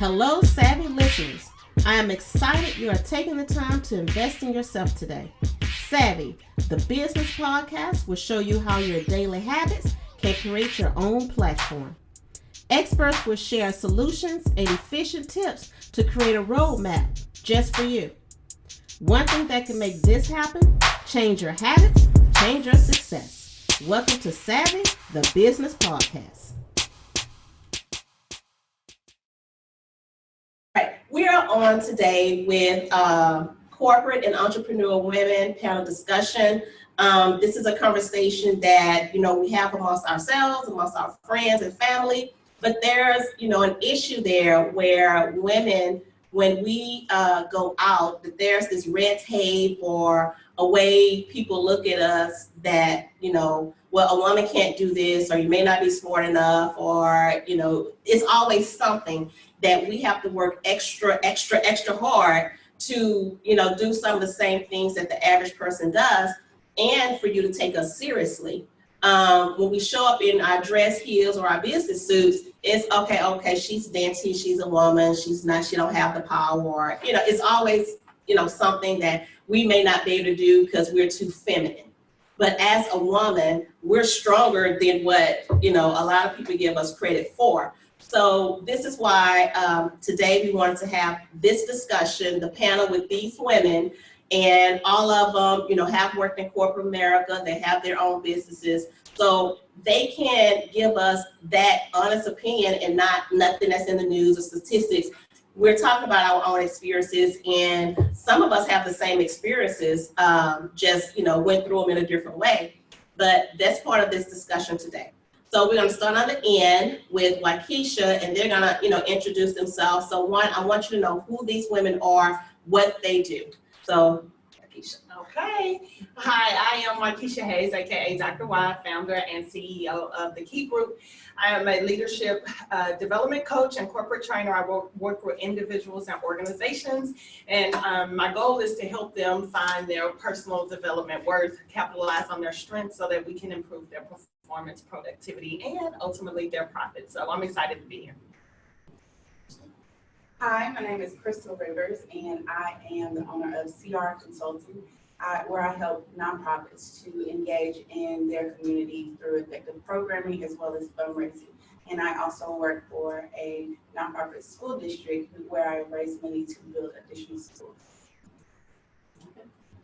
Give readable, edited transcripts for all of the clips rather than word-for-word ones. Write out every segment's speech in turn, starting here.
Hello, savvy listeners. I am excited you are taking the time to invest in yourself today. Savvy, the business podcast, will show you how your daily habits can create your own platform. Experts will share solutions and efficient tips to create a roadmap just for you. One thing that can make this happen: change your habits, change your success. Welcome to Savvy, the business podcast. We are on today with corporate and entrepreneurial women panel discussion. This is a conversation that we have amongst ourselves, amongst our friends and family. But there's an issue there where women, when we go out, that there's this red tape or a way people look at us that well, a woman can't do this, or you may not be smart enough, or it's always something that we have to work extra hard to, do some of the same things that the average person does, and for you to take us seriously. When we show up in our dress heels or our business suits, it's okay, she's dainty, she's a woman, she don't have the power, or, it's always, something that we may not be able to do because we're too feminine. But as a woman, we're stronger than what, a lot of people give us credit for. So this is why today we wanted to have this discussion, the panel with these women, and all of them, have worked in corporate America. They have their own businesses, so they can give us that honest opinion and not nothing that's in the news or statistics. We're talking about our own experiences, and some of us have the same experiences, just went through them in a different way. But that's part of this discussion today. So we're going to start on the end with Wykesha, and they're going to, introduce themselves. So one, I want you to know who these women are, what they do. So, Wykesha. Okay. Hi, I am Wykesha Hayes, aka Dr. Y, founder and CEO of the Key Group. I am a leadership development coach and corporate trainer. I work with individuals and organizations, and my goal is to help them find their personal development worth, capitalize on their strengths so that we can improve their performance, productivity, and ultimately their profits. So I'm excited to be here. Hi, my name is Chrystal and I am the owner of CR Consulting, where I help nonprofits to engage in their community through effective programming as well as fundraising. And I also work for a nonprofit school district where I raise money to build additional schools.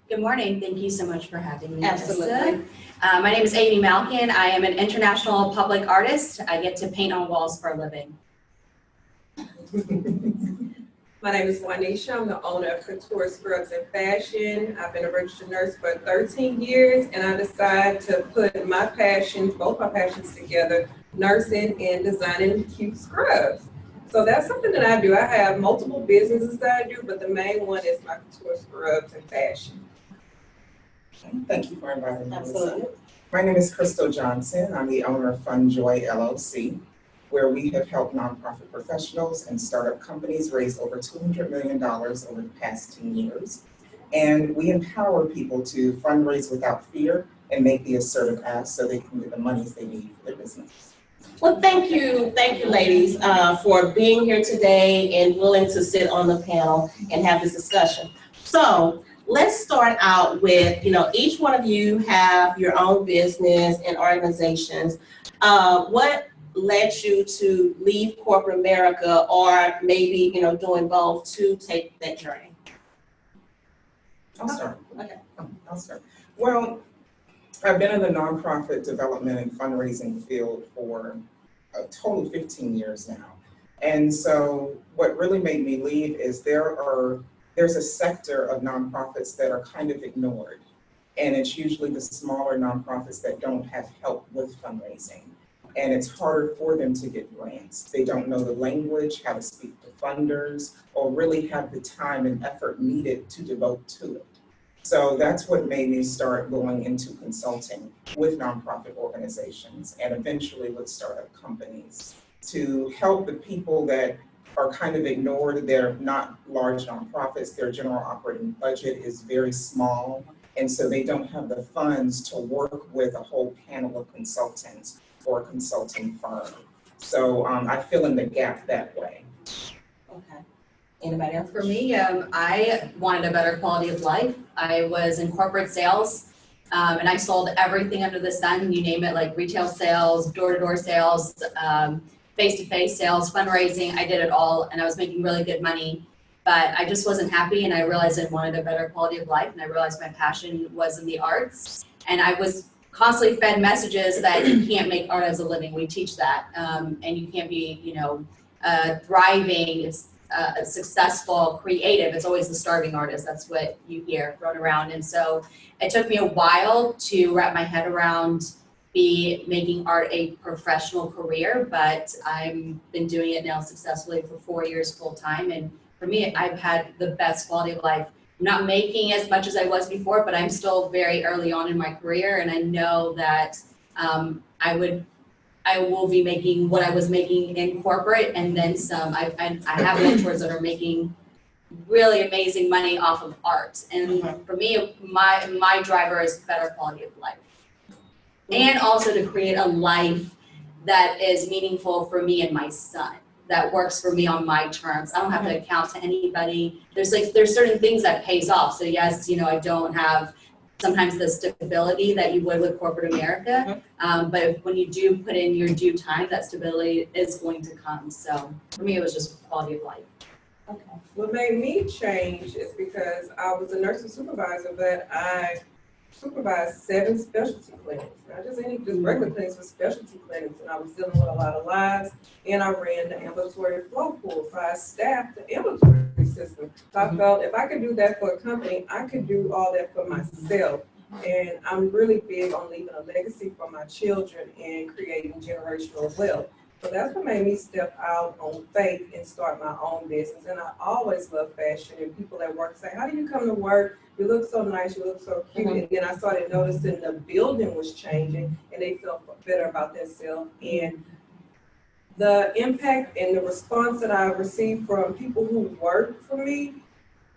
Good morning. Thank you so much for having me. Absolutely. My name is Malkan. I am an international public artist. I get to paint on walls for a living. My name is Wynisha. I'm the owner of Couture Scrubs and Fashion. I've been a registered nurse for 13 years, and I decided to put both my passions together, nursing and designing cute scrubs. So that's something that I do. I have multiple businesses that I do, but the main one is my Couture Scrubs and Fashion. Thank you for inviting me. Absolutely. My name is Kristal Johnson. I'm the owner of Fun Joy LLC, where we have helped nonprofit professionals and startup companies raise over $200 million over the past 10 years. And we empower people to fundraise without fear and make the assertive ask so they can get the monies they need for their business. Well, thank you, ladies, for being here today and willing to sit on the panel and have this discussion. So let's start out with, each one of you have your own business and organizations. What led you to leave corporate America, or maybe, doing both, to take that journey? I'll start. Okay. I'll start. Well, I've been in the nonprofit development and fundraising field for a total of 15 years now. And so what really made me leave is there's a sector of nonprofits that are kind of ignored. And it's usually the smaller nonprofits that don't have help with fundraising. And it's harder for them to get grants. They don't know the language, how to speak to funders, or really have the time and effort needed to devote to it. So that's what made me start going into consulting with nonprofit organizations and eventually with startup companies to help the people that are kind of ignored. They're not large nonprofits. Their general operating budget is very small. And so they don't have the funds to work with a whole panel of consultants or a consulting firm. So I fill in the gap that way. Anybody else? For me, I wanted a better quality of life. I was in corporate sales, and I sold everything under the sun, you name it, like retail sales, door-to-door sales, face-to-face sales, fundraising. I did it all, and I was making really good money. But I just wasn't happy, and I realized I wanted a better quality of life, and I realized my passion was in the arts. And I was constantly fed messages that you can't make art as a living. We teach that, and you can't be, thriving. A successful creative, it's always the starving artist. That's what you hear thrown around. And so it took me a while to wrap my head around making art a professional career, but I've been doing it now successfully for 4 years full time. And for me, I've had the best quality of life. I'm not making as much as I was before, but I'm still very early on in my career, and I know that I will be making what I was making in corporate and then some. I have mentors that are making really amazing money off of art. And for me, my driver is better quality of life. And also to create a life that is meaningful for me and my son, that works for me on my terms. I don't have to account to anybody. There's certain things that pays off. So yes, I don't have sometimes the stability that you would with corporate America. But when you do put in your due time, that stability is going to come. So for me, it was just quality of life. Okay. What made me change is because I was a nursing supervisor, but I supervised 7 specialty clinics. Not just regular clinics, but specialty clinics. And I was dealing with a lot of lives. And I ran the ambulatory flow pool. So I staffed the ambulatory system. So I felt if I could do that for a company, I could do all that for myself. And I'm really big on leaving a legacy for my children and creating generational wealth. So that's what made me step out on faith and start my own business. And I always love fashion, and people at work say, how do you come to work? You look so nice, you look so cute. And then I started noticing the building was changing, and they felt better about themselves. And the impact and the response that I received from people who work for me,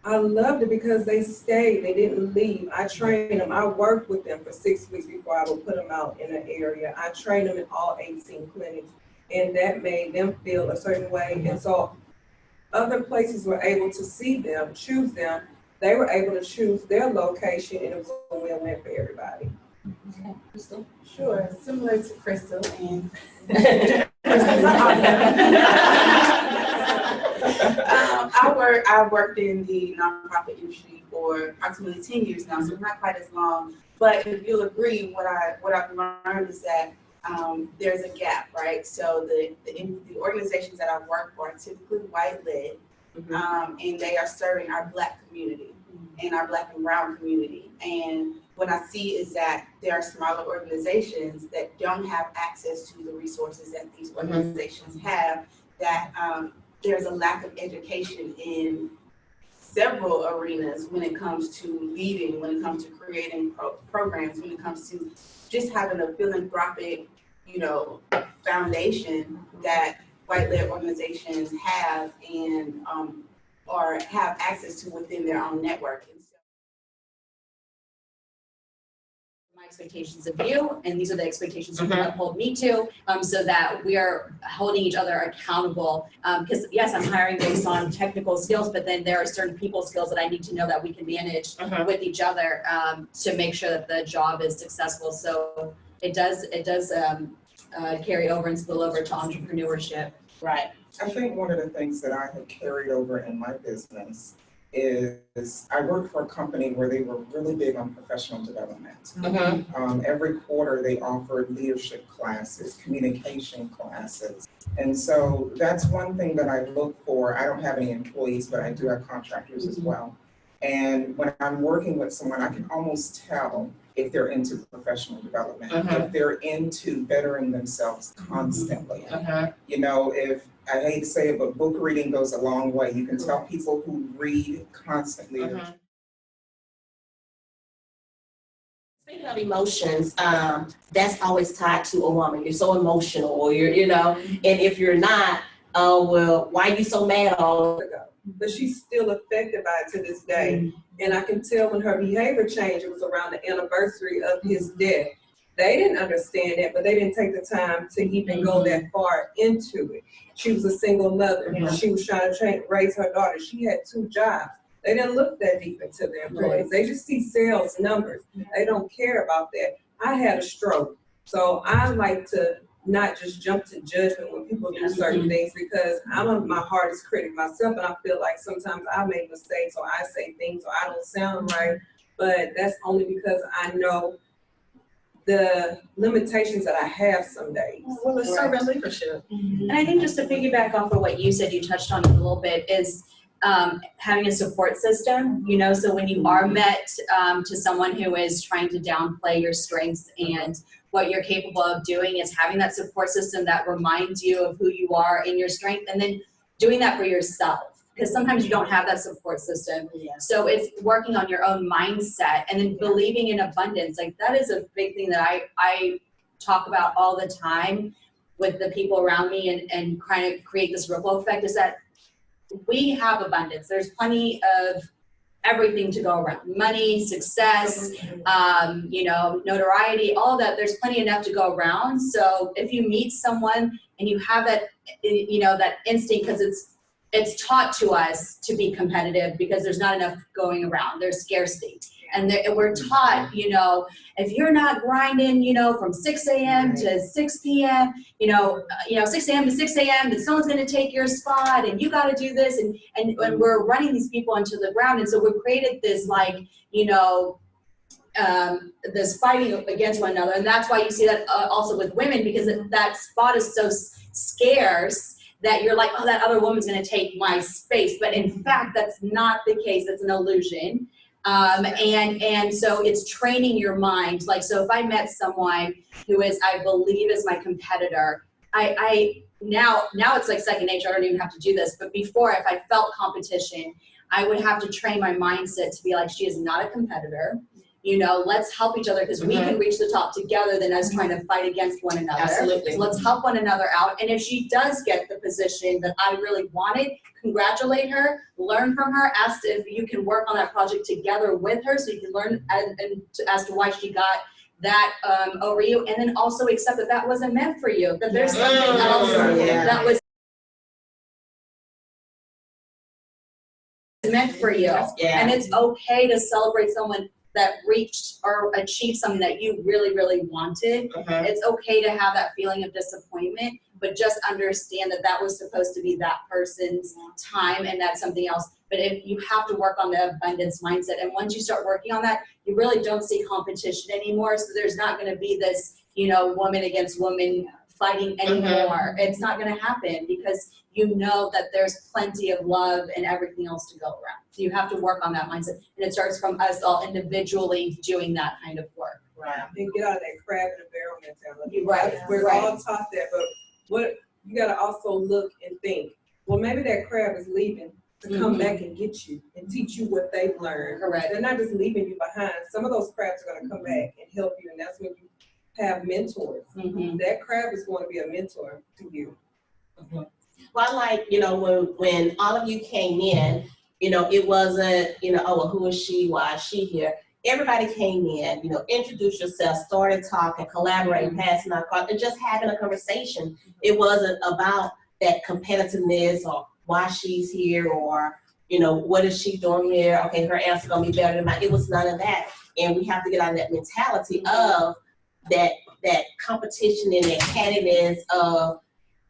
I loved it because they stayed, they didn't leave. I trained them, I worked with them for 6 weeks before I would put them out in an area. I trained them in all 18 clinics, and that made them feel a certain way. And so other places were able to see them, choose them. They were able to choose their location, and it was a win-win for everybody. Okay, Kristal. Sure, similar to Chrystal and I worked in the nonprofit industry for approximately 10 years now, so not quite as long. But if you'll agree, what I've learned is that there's a gap, right? So the organizations that I work for are typically white-led, and they are serving our Black community and our Black and brown community. And what I see is that there are smaller organizations that don't have access to the resources that these organizations have, that there's a lack of education in several arenas when it comes to leading, when it comes to creating programs, when it comes to just having a philanthropic, foundation that white-led organizations have and or have access to within their own network. My expectations of you, and these are the expectations you can hold me to, so that we are holding each other accountable. Because yes, I'm hiring based on technical skills, but then there are certain people skills that I need to know that we can manage with each other to make sure that the job is successful. So it does carry over and spill over to entrepreneurship. Right. I think one of the things that I have carried over in my business is I worked for a company where they were really big on professional development. Every quarter they offered leadership classes, communication classes. And so that's one thing that I look for. I don't have any employees, but I do have contractors as well. And when I'm working with someone, I can almost tell if they're into professional development, if they're into bettering themselves constantly. If I hate to say it, but book reading goes a long way. You can tell people who read constantly. Speaking of emotions, that's always tied to a woman. You're so emotional, or and if you're not, well, why are you so mad all ago? But she's still affected by it to this day. And I can tell when her behavior changed, it was around the anniversary of his death. They didn't understand it, but they didn't take the time to even go that far into it. She was a single mother. Mhm. She was trying to raise her daughter. She had 2 jobs. They didn't look that deep into the employees. They just see sales numbers. They don't care about that. I had a stroke. So I like to not just jump to judgment when people do certain things, because I'm my hardest critic myself, and I feel like sometimes I make mistakes or I say things or I don't sound right, but that's only because I know the limitations that I have some days. Well, it's servant leadership. And I think just to piggyback off of what you said, you touched on it a little bit, is having a support system, you know, so when you are met to someone who is trying to downplay your strengths and what you're capable of doing, is having that support system that reminds you of who you are and your strength, and then doing that for yourself, because sometimes you don't have that support system. So it's working on your own mindset and then believing in abundance. Like, that is a big thing that I talk about all the time with the people around me, and kind of create this ripple effect, is that we have abundance. There's plenty of everything to go around. Money, success, you know, notoriety, all that. There's plenty enough to go around. So if you meet someone and you have that, you know, that instinct, because it's taught to us to be competitive because there's not enough going around. There's scarcity. And we're taught, you know, if you're not grinding, you know, from 6 a.m. to 6 p.m., you know, 6 a.m. to 6 a.m., then someone's going to take your spot, and you got to do this. And we're running these people into the ground. And so we've created this, like, you know, this fighting against one another. And that's why you see that also with women, because that spot is so scarce that you're like, oh, that other woman's going to take my space. But in fact, that's not the case. It's an illusion. And so it's training your mind. Like, so if I met someone who is, I believe, is my competitor, I now it's like second nature. I don't even have to do this. But before, if I felt competition, I would have to train my mindset to be like, she is not a competitor. You know, let's help each other, because we can reach the top together than us trying to fight against one another. Absolutely. So let's help one another out. And if she does get the position that I really wanted, congratulate her, learn from her, ask if you can work on that project together with her so you can learn as to why she got that over you. And then also accept that that wasn't meant for you, that there's something else that was meant for you. And it's okay to celebrate someone that reached or achieved something that you really, really wanted. It's okay to have that feeling of disappointment, but just understand that that was supposed to be that person's time and that's something else. But if you have to work on the abundance mindset, and once you start working on that, you really don't see competition anymore. So there's not going to be this, you know, woman against woman fighting anymore. It's not going to happen, because you know that there's plenty of love and everything else to go around. So you have to work on that mindset. And it starts from us all individually doing that kind of work. And get out of that crab in a barrel mentality. Right. We're all taught that, but what you got to also look and think, well, maybe that crab is leaving to come back and get you and teach you what they've learned. Correct. They're not just leaving you behind. Some of those crabs are going to come back and help you, and that's when you have mentors. That crab is going to be a mentor to you. Well, I like, you know, when all of you came in, you know, it wasn't, you know, oh, well, who is she? Why is she here? Everybody came in, you know, introduced yourself, started talking, collaborating, passing out cards, and just having a conversation. It wasn't about that competitiveness or why she's here or, you know, what is she doing here? Okay, her answer gonna be better than mine. It was none of that. And we have to get out of that mentality of that competition and that cattiness of,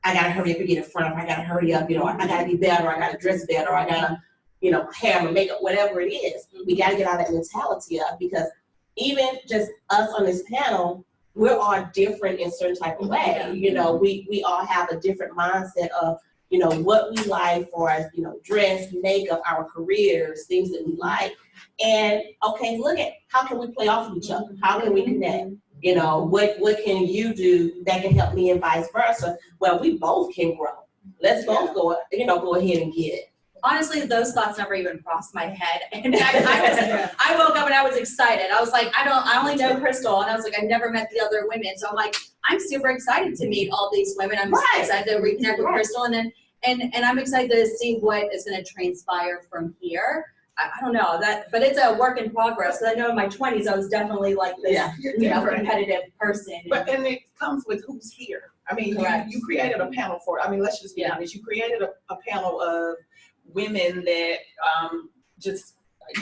I gotta hurry up and get in front of her, I gotta hurry up, you know, I gotta be better, I gotta dress better, I gotta, you know, hair and makeup, whatever it is. We gotta get out of that mentality of, because even just us on this panel, we're all different in certain type of way. You know, we all have a different mindset of, you know, what we like for, you know, dress, makeup, our careers, things that we like. And okay, look at how can we play off of each other? How can we connect? You know, what can you do that can help me and vice versa? Well, we both can grow. Let's both go ahead and get it. Honestly, those thoughts never even crossed my head. And I woke up and I was excited. I was like, I only know Kristal, and I was like, I never met the other women. So I'm like, I'm super excited to meet all these women. I'm excited to reconnect with Kristal, and I'm excited to see what is going to transpire from here. I don't know that, but it's a work in progress. Because I know in my 20s I was definitely like this, competitive person. And it comes with who's here. I mean, you created a panel for it. I mean, let's just be honest. You created a panel of women that just,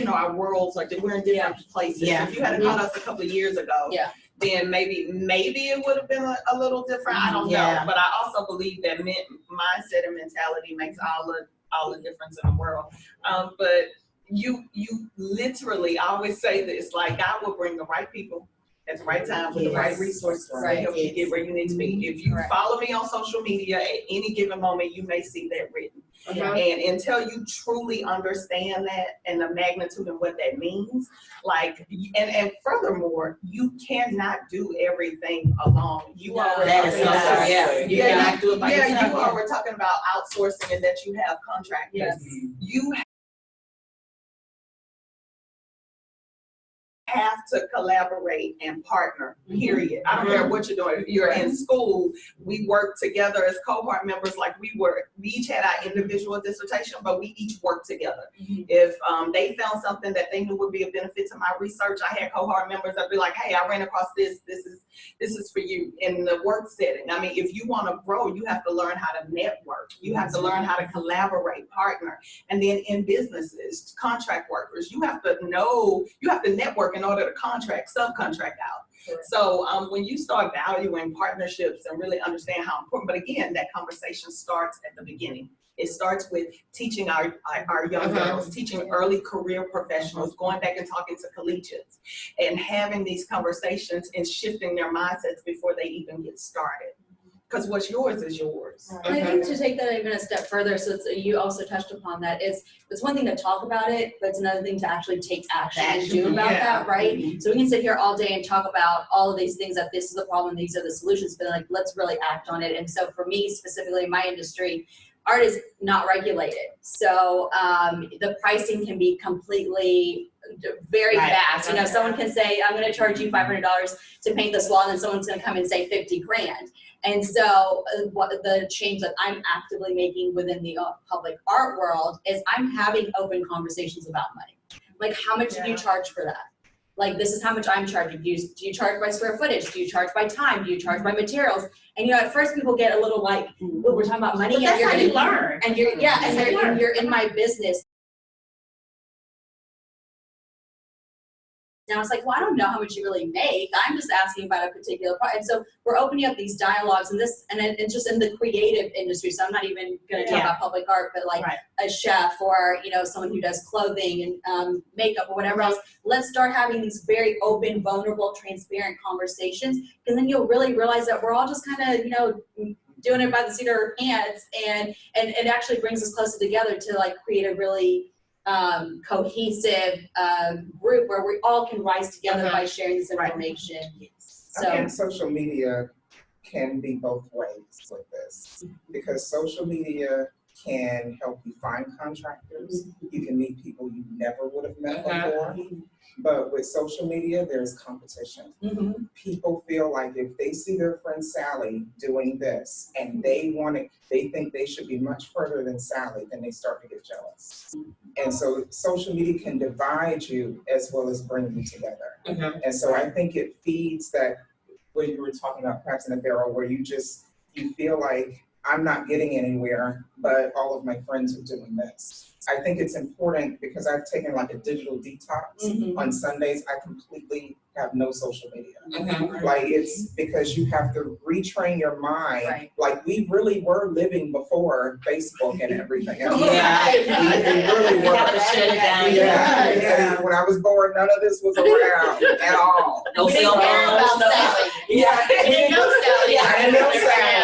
our worlds are, we're in different places. Yeah. If you had caught us a couple of years ago, then maybe it would have been a little different. I don't know. But I also believe that mindset and mentality makes all the difference in the world. But you literally, I always say this, like God will bring the right people at the right time with the right resources to help you get where you need to be. If you follow me on social media at any given moment, you may see that written. And until you truly understand that and the magnitude of what that means, like, and furthermore, you cannot do everything alone. You are cannot do it by yourself. You are talking about outsourcing and that you have contractors. Yes. You have to collaborate and partner, period. I don't care what you're doing. If you're in school, we work together as cohort members. Like we each had our individual dissertation, but we each worked together. If they found something that they knew would be a benefit to my research, I had cohort members that'd be like, hey, I ran across this is for you in the work setting. I mean, if you want to grow, you have to learn how to network. You have to learn how to collaborate, partner. And then in businesses, contract workers, you have to network in order to subcontract out. So when you start valuing partnerships and really understand how important, but again, that conversation starts at the beginning. It starts with teaching our young girls, teaching early career professionals, going back and talking to collegiates and having these conversations and shifting their mindsets before they even get started. Because what's yours is yours. And I think to take that even a step further, so you also touched upon that, it's one thing to talk about it, but it's another thing to actually take action and do about that, right? So we can sit here all day and talk about all of these things, that this is the problem, these are the solutions, but like, let's really act on it. And so for me, specifically in my industry, art is not regulated. So the pricing can be completely very fast. Someone can say, I'm gonna charge you $500 to paint this wall, and then someone's gonna come and say 50 grand. And so what the change that I'm actively making within the public art world is I'm having open conversations about money. Like, how much do you charge for that? Like, this is how much I'm charging. Do you charge by square footage? Do you charge by time? Do you charge by materials? And at first people get a little like, oh, we're talking about money. But that's how you learn. And you're in my business. Now it's like, well, I don't know how much you really make. I'm just asking about a particular part. And so we're opening up these dialogues, and it's just in the creative industry. So I'm not even going to talk about public art, but like a chef or, someone who does clothing and makeup or whatever else. Let's start having these very open, vulnerable, transparent conversations. And then you'll really realize that we're all just kind of, doing it by the seat of our pants. And it actually brings us closer together to like create a really cohesive group where we all can rise together by sharing this information. So I think social media can be both ways with this, because social media can help you find contractors. You can meet people you never would have met before. But with social media, there's competition. People feel like if they see their friend Sally doing this and they think they should be much further than Sally, then they start to get jealous. And so social media can divide you as well as bring you together. And so I think it feeds that, what you were talking about perhaps in a barrel, where you feel like I'm not getting anywhere, but all of my friends are doing this. I think it's important because I've taken like a digital detox. On Sundays, I completely have no social media. Like, it's because you have to retrain your mind. Like, we really were living before Facebook and everything else. We really were. You have to shut it down. And when I was born, none of this was around at all. No cell phone. Sally. I didn't know Sally. I didn't know Sally.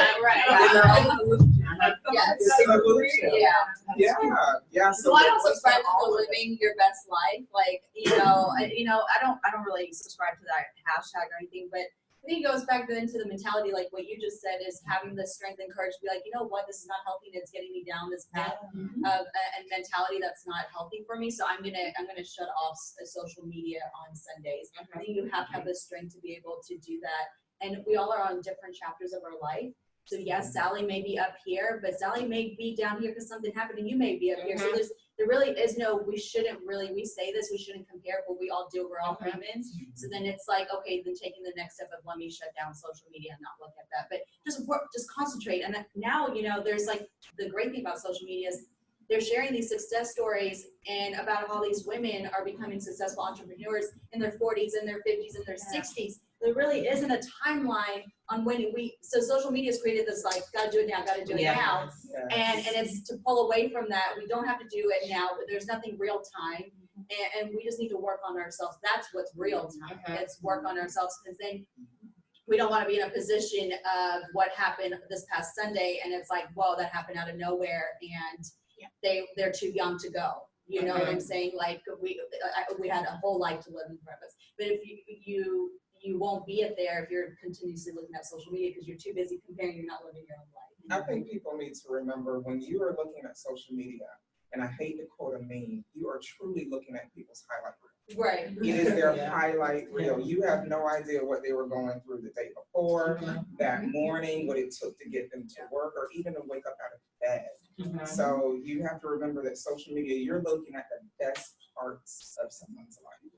It's an evolution. So I don't subscribe to living your best life. Like, I don't really subscribe to that hashtag or anything, but I think it goes back then to the mentality, like what you just said, is having the strength and courage to be like, you know what, this is not helping. It's getting me down this path of and mentality that's not healthy for me. So I'm gonna shut off social media on Sundays. I think you have to have the strength to be able to do that. And we all are on different chapters of our life. So yes, Sally may be up here, but Sally may be down here because something happened and you may be up here. So there really is no, we shouldn't really, we say this, we shouldn't compare what we all do, we're all humans. So then it's like, okay, then taking the next step of let me shut down social media and not look at that. But just work, just concentrate. And now, you know, there's like, the great thing about social media is they're sharing these success stories and about how these women are becoming successful entrepreneurs in their 40s and their 50s and their 60s. There really isn't a timeline on when so social media has created this like, gotta do it now, gotta do it now. And it's to pull away from that. We don't have to do it now, but there's nothing real time. And we just need to work on ourselves. That's what's real time. It's work on ourselves, because then we don't want to be in a position of what happened this past Sunday. And it's like, whoa, that happened out of nowhere. And they're too young to go. You know what I'm saying? Like we had a whole life to live in front of us. But if you won't be it there if you're continuously looking at social media because you're too busy comparing, you're not living your own life. I think people need to remember when you are looking at social media, and I hate to quote a meme, you are truly looking at people's highlight reel. Right. It is their highlight reel. You have no idea what they were going through the day before, that morning, what it took to get them to work, or even to wake up out of bed. So you have to remember that social media, you're looking at the best parts of someone's life.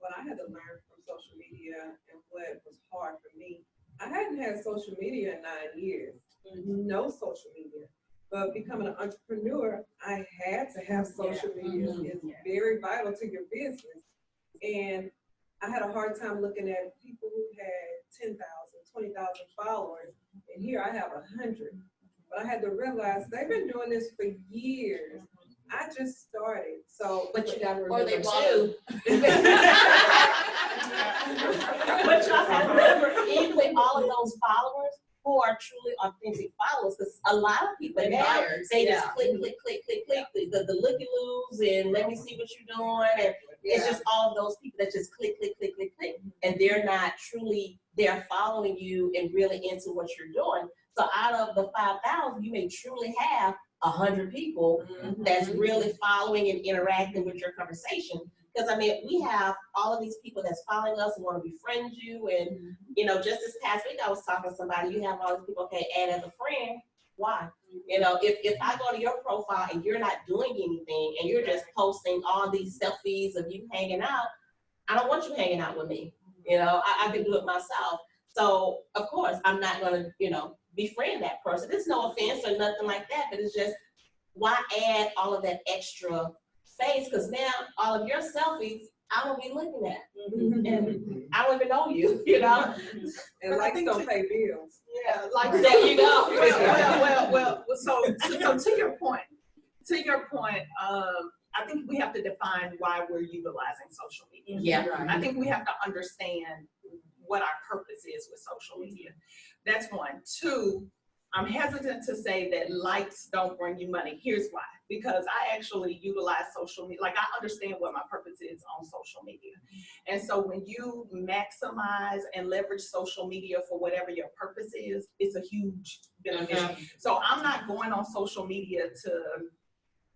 What I had to learn from social media and what was hard for me, I hadn't had social media in 9 years, no social media. But becoming an entrepreneur, I had to have social media. It's very vital to your business. And I had a hard time looking at people who had 10,000, 20,000 followers, and here I have 100. But I had to realize they've been doing this for years. I just started, so. But you gotta Or they remember bought too. But you also have to remember, even with all of those followers who are truly authentic followers, because a lot of people now, they just click, the looky-loos and let me see what you're doing. And it's just all of those people that just click. And they're not truly, they're following you and really into what you're doing. So out of the 5,000, you may truly have 100 people that's really following and interacting with your conversation. Because I mean, we have all of these people that's following us and want to befriend you. And you know, just this past week, I was talking to somebody. You have all these people, okay, add as a friend. Why? You know, if I go to your profile and you're not doing anything and you're just posting all these selfies of you hanging out, I don't want you hanging out with me. You know, I can do it myself. So of course, I'm not gonna, you know, befriend that person. There's no offense or nothing like that, but it's just, why add all of that extra space? Because now all of your selfies, I won't be looking at, and I don't even know you, you know? And likes don't pay bills. Yeah, like There you go. well, so to your point, I think we have to define why we're utilizing social media. Yeah. I think we have to understand what our purpose is with social media. That's one. Two, I'm hesitant to say that likes don't bring you money. Here's why. Because I actually utilize social media. Like, I understand what my purpose is on social media. And so when you maximize and leverage social media for whatever your purpose is, it's a huge benefit. So I'm not going on social media to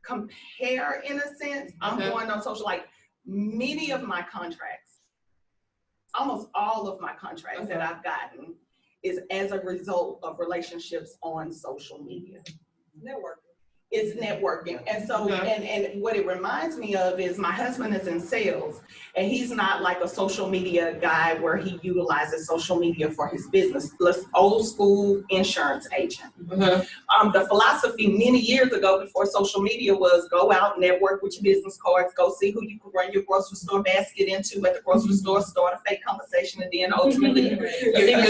compare in a sense. I'm going on social, like many of my contracts, almost all of my contracts that I've gotten is as a result of relationships on social media. Networking. It's networking. And so, and what it reminds me of is my husband is in sales, and he's not like a social media guy where he utilizes social media for his business. Old school insurance agent. The philosophy many years ago before social media was go out, network with your business cards, go see who you can run your grocery store basket into at the grocery store, start a fake conversation, and then ultimately you're giving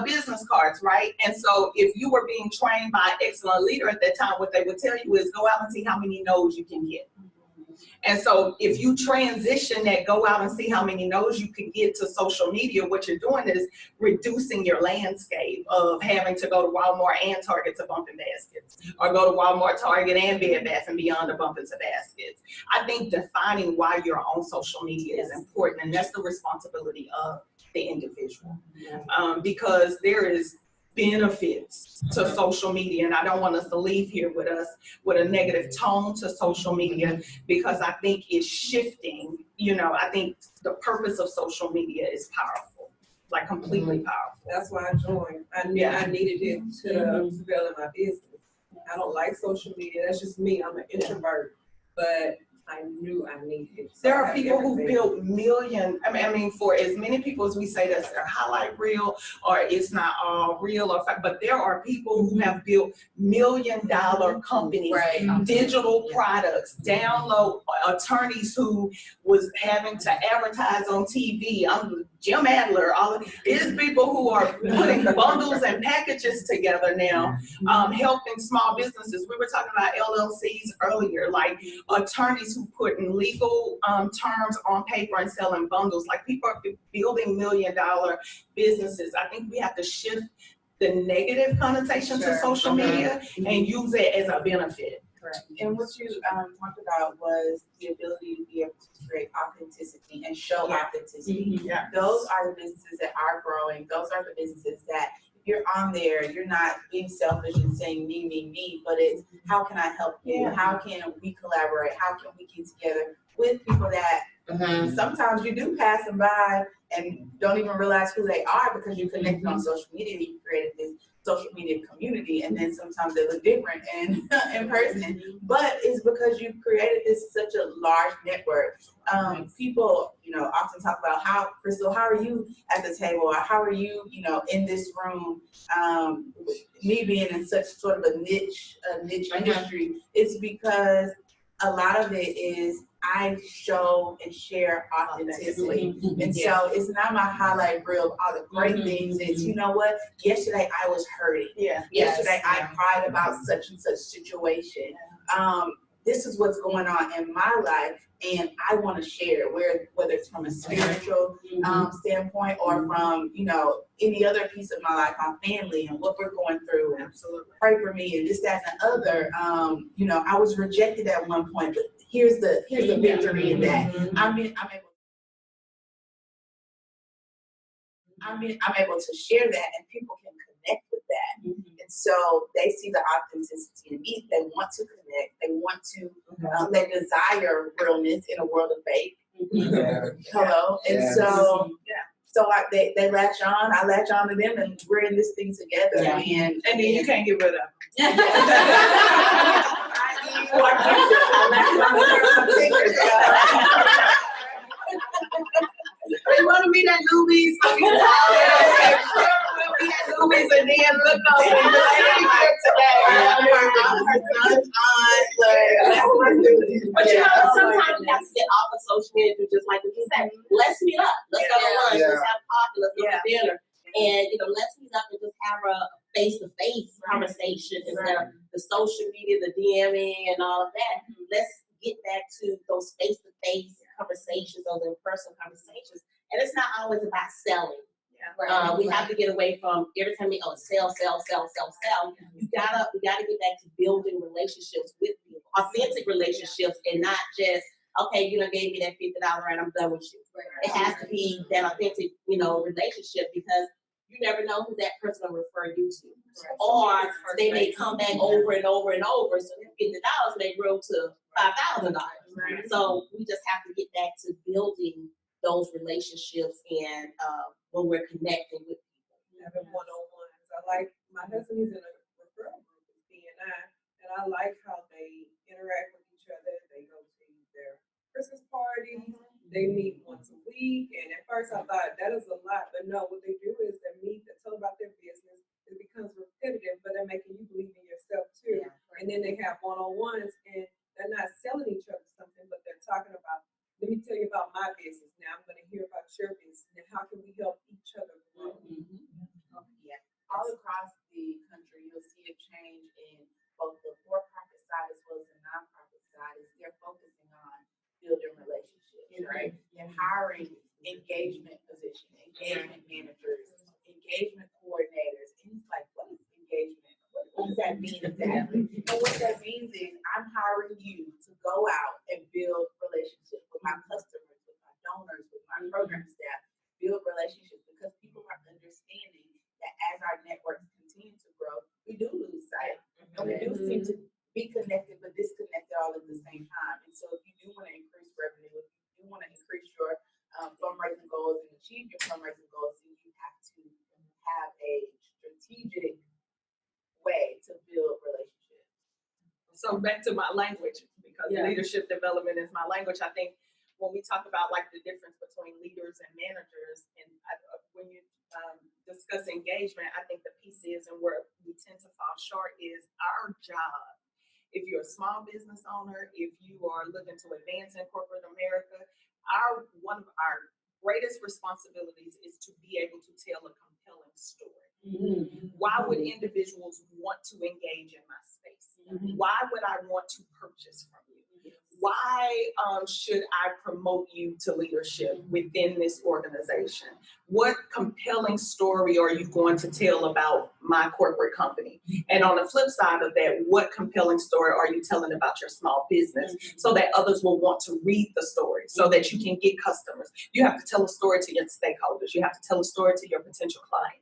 business cards, right? And so if you were being trained by an excellent leader at that time, what they would tell you is go out and see how many no's you can get. And so if you transition that, go out and see how many no's you can get to social media, what you're doing is reducing your landscape of having to go to Walmart and Target to bump in baskets, or go to Walmart, Target, and Bed Bath and Beyond to bump into baskets. I think defining why you're on social media is important, and that's the responsibility of the individual, because there is benefits to social media, and I don't want us to leave here with a negative tone to social media, because I think it's shifting. You know, I think the purpose of social media is powerful. like completely powerful. That's why I joined. I knew I needed it to develop my business. I don't like social media. That's just me. I'm an introvert, but I knew I needed it. So There I are have people who everything. built million, I mean, for as many people as we say that's their highlight reel, or it's not all real, or but there are people who have built $1 million companies, Right. digital products, download attorneys who was having to advertise on TV. I'm Jim Adler, all of these people who are putting bundles and packages together now, helping small businesses. We were talking about LLCs earlier, like attorneys who put in legal terms on paper and selling bundles. Like people are building $1 million businesses. I think we have to shift the negative connotation to social media and use it as a benefit. Correct. And what you talked about was the ability to be able to create authenticity and show authenticity. Yeah. Those are the businesses that are growing. Those are the businesses that if you're on there, you're not being selfish and saying me, but it's how can I help you? Yeah. How can we collaborate? How can we get together with people that sometimes you do pass them by and don't even realize who they are because you connected on social media. You created this social media community, and then sometimes they look different in person. But it's because you created this such a large network. People, often talk about Kristal, how are you at the table, or how are you, in this room? Me being in such sort of a niche industry, it's because a lot of it is I show and share authenticity. And so it's not my highlight reel of all the great things. It's, you know what, yesterday I was hurting. Yesterday I cried about such and such situation. This is what's going on in my life, and I want to share, whether it's from a spiritual standpoint or from, any other piece of my life, my family and what we're going through. Absolutely. Pray for me and this, that, and the other. I was rejected at one point, but here's the victory in that. I'm able to share that, and people can connect with that. And so they see the authenticity in me. They want to connect. They want to. They desire realness in a world of fake. Hello. And so. So they latch on. I latch on to them, and we're in this thing together. And then you can't get rid of them. They want to be that newbies. Be that newbies and then look up and today. But sometimes you have to get off of social media to just like you said, let's meet up. Let's go to lunch. Let's have coffee. Let's go to dinner. And let's meet up and just have a face-to-face conversation instead of the social media, the DMing, and all of that. Let's get back to those face-to-face conversations, those in-person conversations. And it's not always about selling. We have to get away from every time we sell. We gotta get back to building relationships with people, authentic relationships, and not just you gave me that $50 and I'm done with you. It has to be that authentic, relationship, because you never know who that person will refer you to, or they may come back over and over and over. So that $50 may grow to $5,000. So we just have to get back to building those relationships and when we're connecting with people. Having one-on-ones. I like, my husband is in a referral group with B&I, and I like how they interact with each other. They go to their Christmas parties. They meet once a week. And at first I thought that is a lot, but no, what they do is they meet, they tell about their business. It becomes repetitive, but they're making you believe in yourself too. And then they have one-on-ones, and they're not selling each other something, but they're talking about, let me tell you about my business. Now I'm going to hear about your business. And how can we help each other grow? All across the country, you'll see a change in both the for-profit side as well as the nonprofit side. Is they're focusing on building relationships, right? They're hiring engagement positions, engagement managers, engagement coordinators. And it's like, what is engagement? What does that mean exactly? And what that means is I'm hiring you to go out and build relationships with my customers, with my donors, with my program staff, build relationships, because people are understanding that as our networks continue to grow, we do lose sight. And we do seem to be connected but disconnected all at the same time. And so if you do want to increase revenue, if you do want to increase your fundraising goals and achieve your fundraising goals, then you So back to my language, because Yeah. leadership development is my language. I think when we talk about like the difference between leaders and managers, and when you discuss engagement, I think the piece is, and where we tend to fall short is our job. If you're a small business owner, if you are looking to advance in corporate America, one of our greatest responsibilities is to be able to tell a compelling story. Why would individuals want to engage in my space? Why would I want to purchase from you? Why should I promote you to leadership within this organization? What compelling story are you going to tell about my corporate company? And on the flip side of that, what compelling story are you telling about your small business so that others will want to read the story, so that you can get customers? You have to tell a story to your stakeholders. You have to tell a story to your potential clients.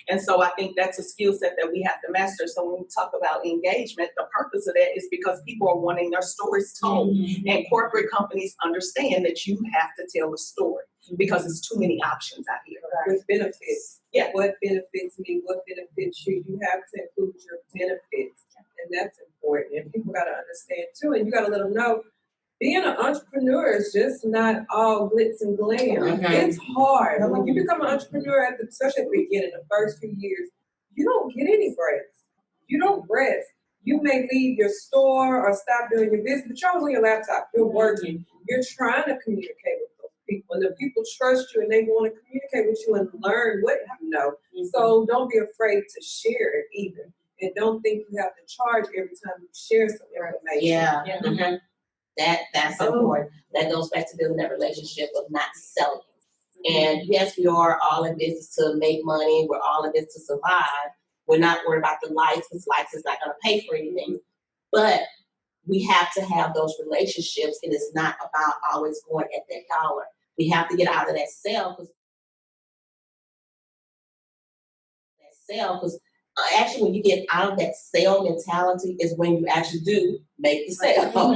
And so I think that's a skill set that we have to master. So when we talk about engagement, the purpose of that is because people are wanting their stories told. And corporate companies understand that you have to tell a story because there's too many options out here. With benefits. Yeah. What benefits me, what benefits you, you have to include your benefits. And that's important. And people gotta understand too, and you gotta let them know, being an entrepreneur is just not all glitz and glam. It's hard. And when you become an entrepreneur, especially at the beginning, the first few years, you don't get any breaks. You don't rest. You may leave your store or stop doing your business, but you're always on your laptop. You're working. You're trying to communicate with those people. And the people trust you and they want to communicate with you and learn what you know. So don't be afraid to share it either. And don't think you have to charge every time you share some information. That's important. That goes back to building that relationship of not selling. And yes, we are all in business to make money. We're all in business to survive. We're not worried about the lights because lights is not going to pay for anything. But we have to have those relationships. It is not about always going at that dollar. We have to get out of that sell because actually, when you get out of that sale mentality is when you actually do make the sale. So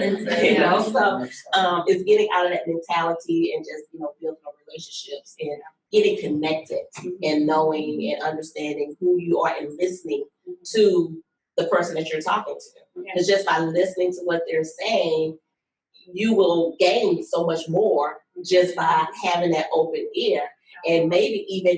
it's getting out of that mentality and just building relationships and getting connected and knowing and understanding who you are and listening to the person that you're talking to. Because just by listening to what they're saying, you will gain so much more just by having that open ear. And maybe even,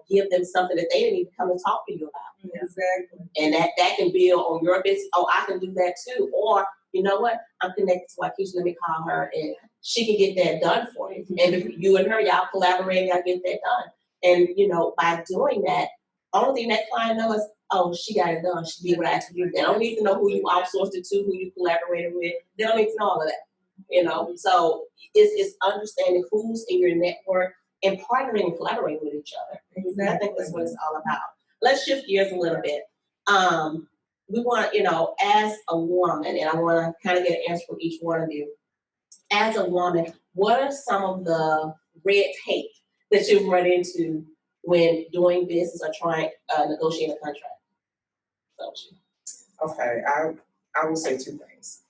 give them something that they didn't even come and talk to you about. Exactly. And that can build on your business. Oh, I can do that too. Or, you know what? I'm connected to Wykesha. Let me call her and she can get that done for you. And if you and her, y'all collaborate, y'all get that done. And, by doing that, only thing that client knows is, oh, she got it done. She did what I asked her to do. They don't need to know who you outsourced it to, who you collaborated with. They don't need to know all of that. So it's understanding who's in your network and partnering and collaborating with each other. Exactly. I think that's what it's all about. Let's shift gears a little bit. We want, as a woman, and I want to kind of get an answer from each one of you. As a woman, what are some of the red tape that you've run into when doing business or trying negotiate a contract? Okay, I will say two things.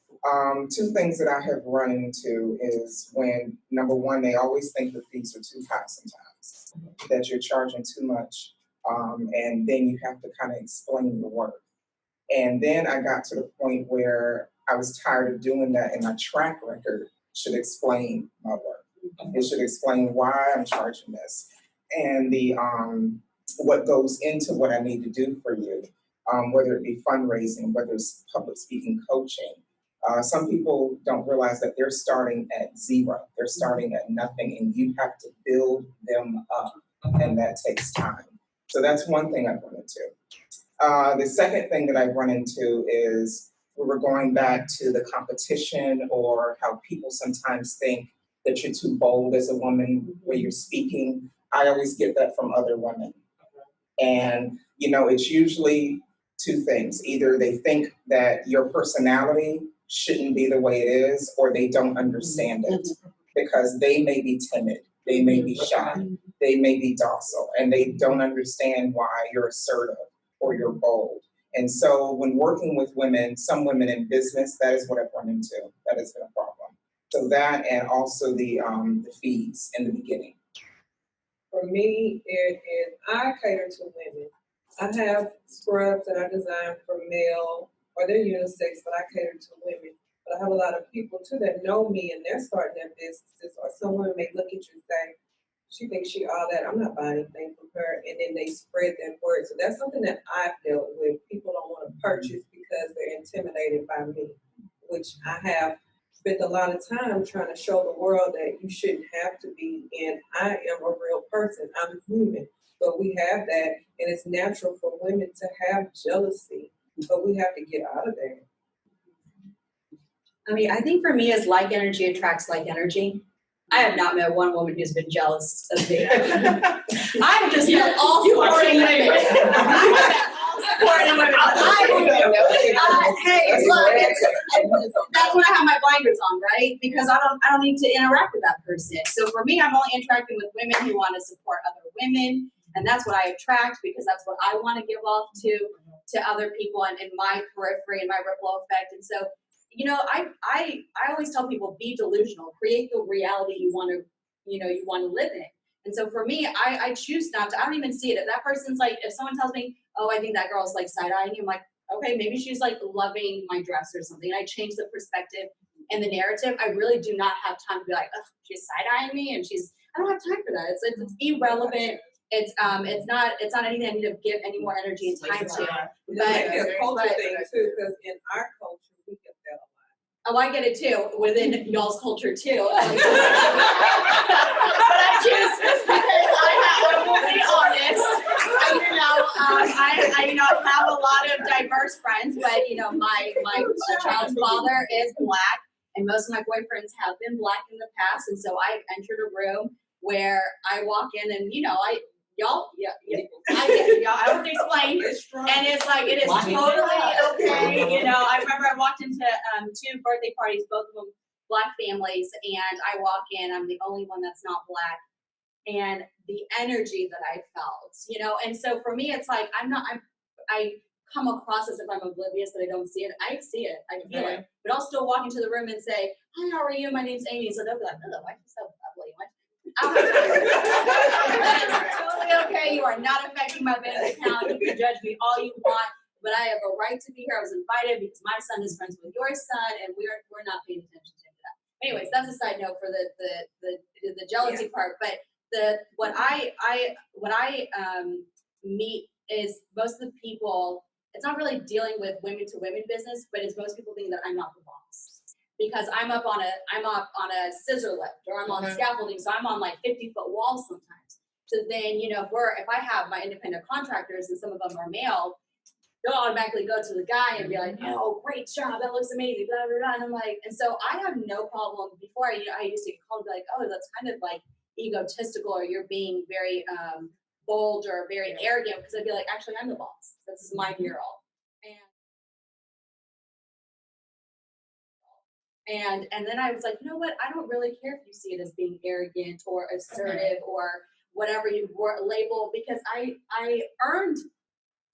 Two things that I have run into is when, number one, they always think the fees are too high sometimes, that you're charging too much, and then you have to kind of explain your work. And then I got to the point where I was tired of doing that, and my track record should explain my work. It should explain why I'm charging this and the what goes into what I need to do for you, whether it be fundraising, whether it's public speaking coaching. Some people don't realize that they're starting at zero. They're starting at nothing, and you have to build them up, and that takes time. So that's one thing I've run into. The second thing that I've run into is we were going back to the competition or how people sometimes think that you're too bold as a woman when you're speaking. I always get that from other women. And, it's usually two things. Either they think that your personality shouldn't be the way it is, or they don't understand it because they may be timid, they may be shy, they may be docile, and they don't understand why you're assertive or you're bold. And so when working with women, some women in business, that is what I've run into. That has been a problem. So that, and also the fees in the beginning. For me, I cater to women. I have scrubs that I design for male or they're unisex, but I cater to women. But I have a lot of people too that know me and they're starting their businesses, or some women may look at you and say, she thinks she all that, I'm not buying anything from her, and then they spread that word. So that's something that I've dealt with. People don't want to purchase because they're intimidated by me, which I have spent a lot of time trying to show the world that you shouldn't have to be, and I am a real person, I'm human. But we have that, and it's natural for women to have jealousy, but we have to get out of there. I mean, I think for me, is like energy attracts like energy. I have not met one woman who's been jealous of me. I'm just all supporting women. All supporting women. Hey, look, that's when I have my blinders on, right? Because I don't need to interact with that person. So for me, I'm only interacting with women who want to support other women, and that's what I attract because that's what I want to give off to other people and in my periphery and my ripple effect. And so, you know, I always tell people, be delusional, create the reality you want to live in. And so for me, I choose not to. I don't even see it. If that person's like, if someone tells me, oh, I think that girl's like side-eyeing you, I'm like, okay, maybe she's like loving my dress or something. And I change the perspective and the narrative. I really do not have time to be like, oh, she's side-eyeing me, and I don't have time for that. It's irrelevant. It's not anything I need to give any more energy and time to. But it's a culture thing too, because in our culture, we get that a lot. Oh, I get it too, within y'all's culture too. But I choose because I will be honest. I have a lot of diverse friends, but my child's father is Black, and most of my boyfriends have been Black in the past, and so I've entered a room where I walk in and I don't explain, and it's like it is totally okay. I remember I walked into 2 birthday parties, both of them Black families, and I walk in, I'm the only one that's not Black, and the energy that I felt, and so for me, it's like I come across as if I'm oblivious that I don't see it. I see it, I feel it, but I'll still walk into the room and say, "Hi, how are you? My name's Amy." So they'll be like, "Oh, why are you so lovely?" It's totally okay. You are not affecting my bank account. You can judge me all you want, but I have a right to be here. I was invited because my son is friends with your son, and we're not paying attention to that. Anyways, that's a side note for the jealousy part. But what I meet is most of the people. It's not really dealing with women to women business, but it's most people think that I'm not the boss. Because I'm up on a scissor lift, or I'm on scaffolding, so I'm on like 50-foot walls sometimes. So then, if I have my independent contractors and some of them are male, they'll automatically go to the guy and be like, "Oh, great job, that looks amazing," blah blah blah. And I'm like, and so I have no problem. Before I used to get called like, "Oh, that's kind of like egotistical, or you're being very bold or very arrogant," because I'd be like, "Actually, I'm the boss. This is my mural." And then I was like, you know what? I don't really care if you see it as being arrogant or assertive or whatever you label, because I earned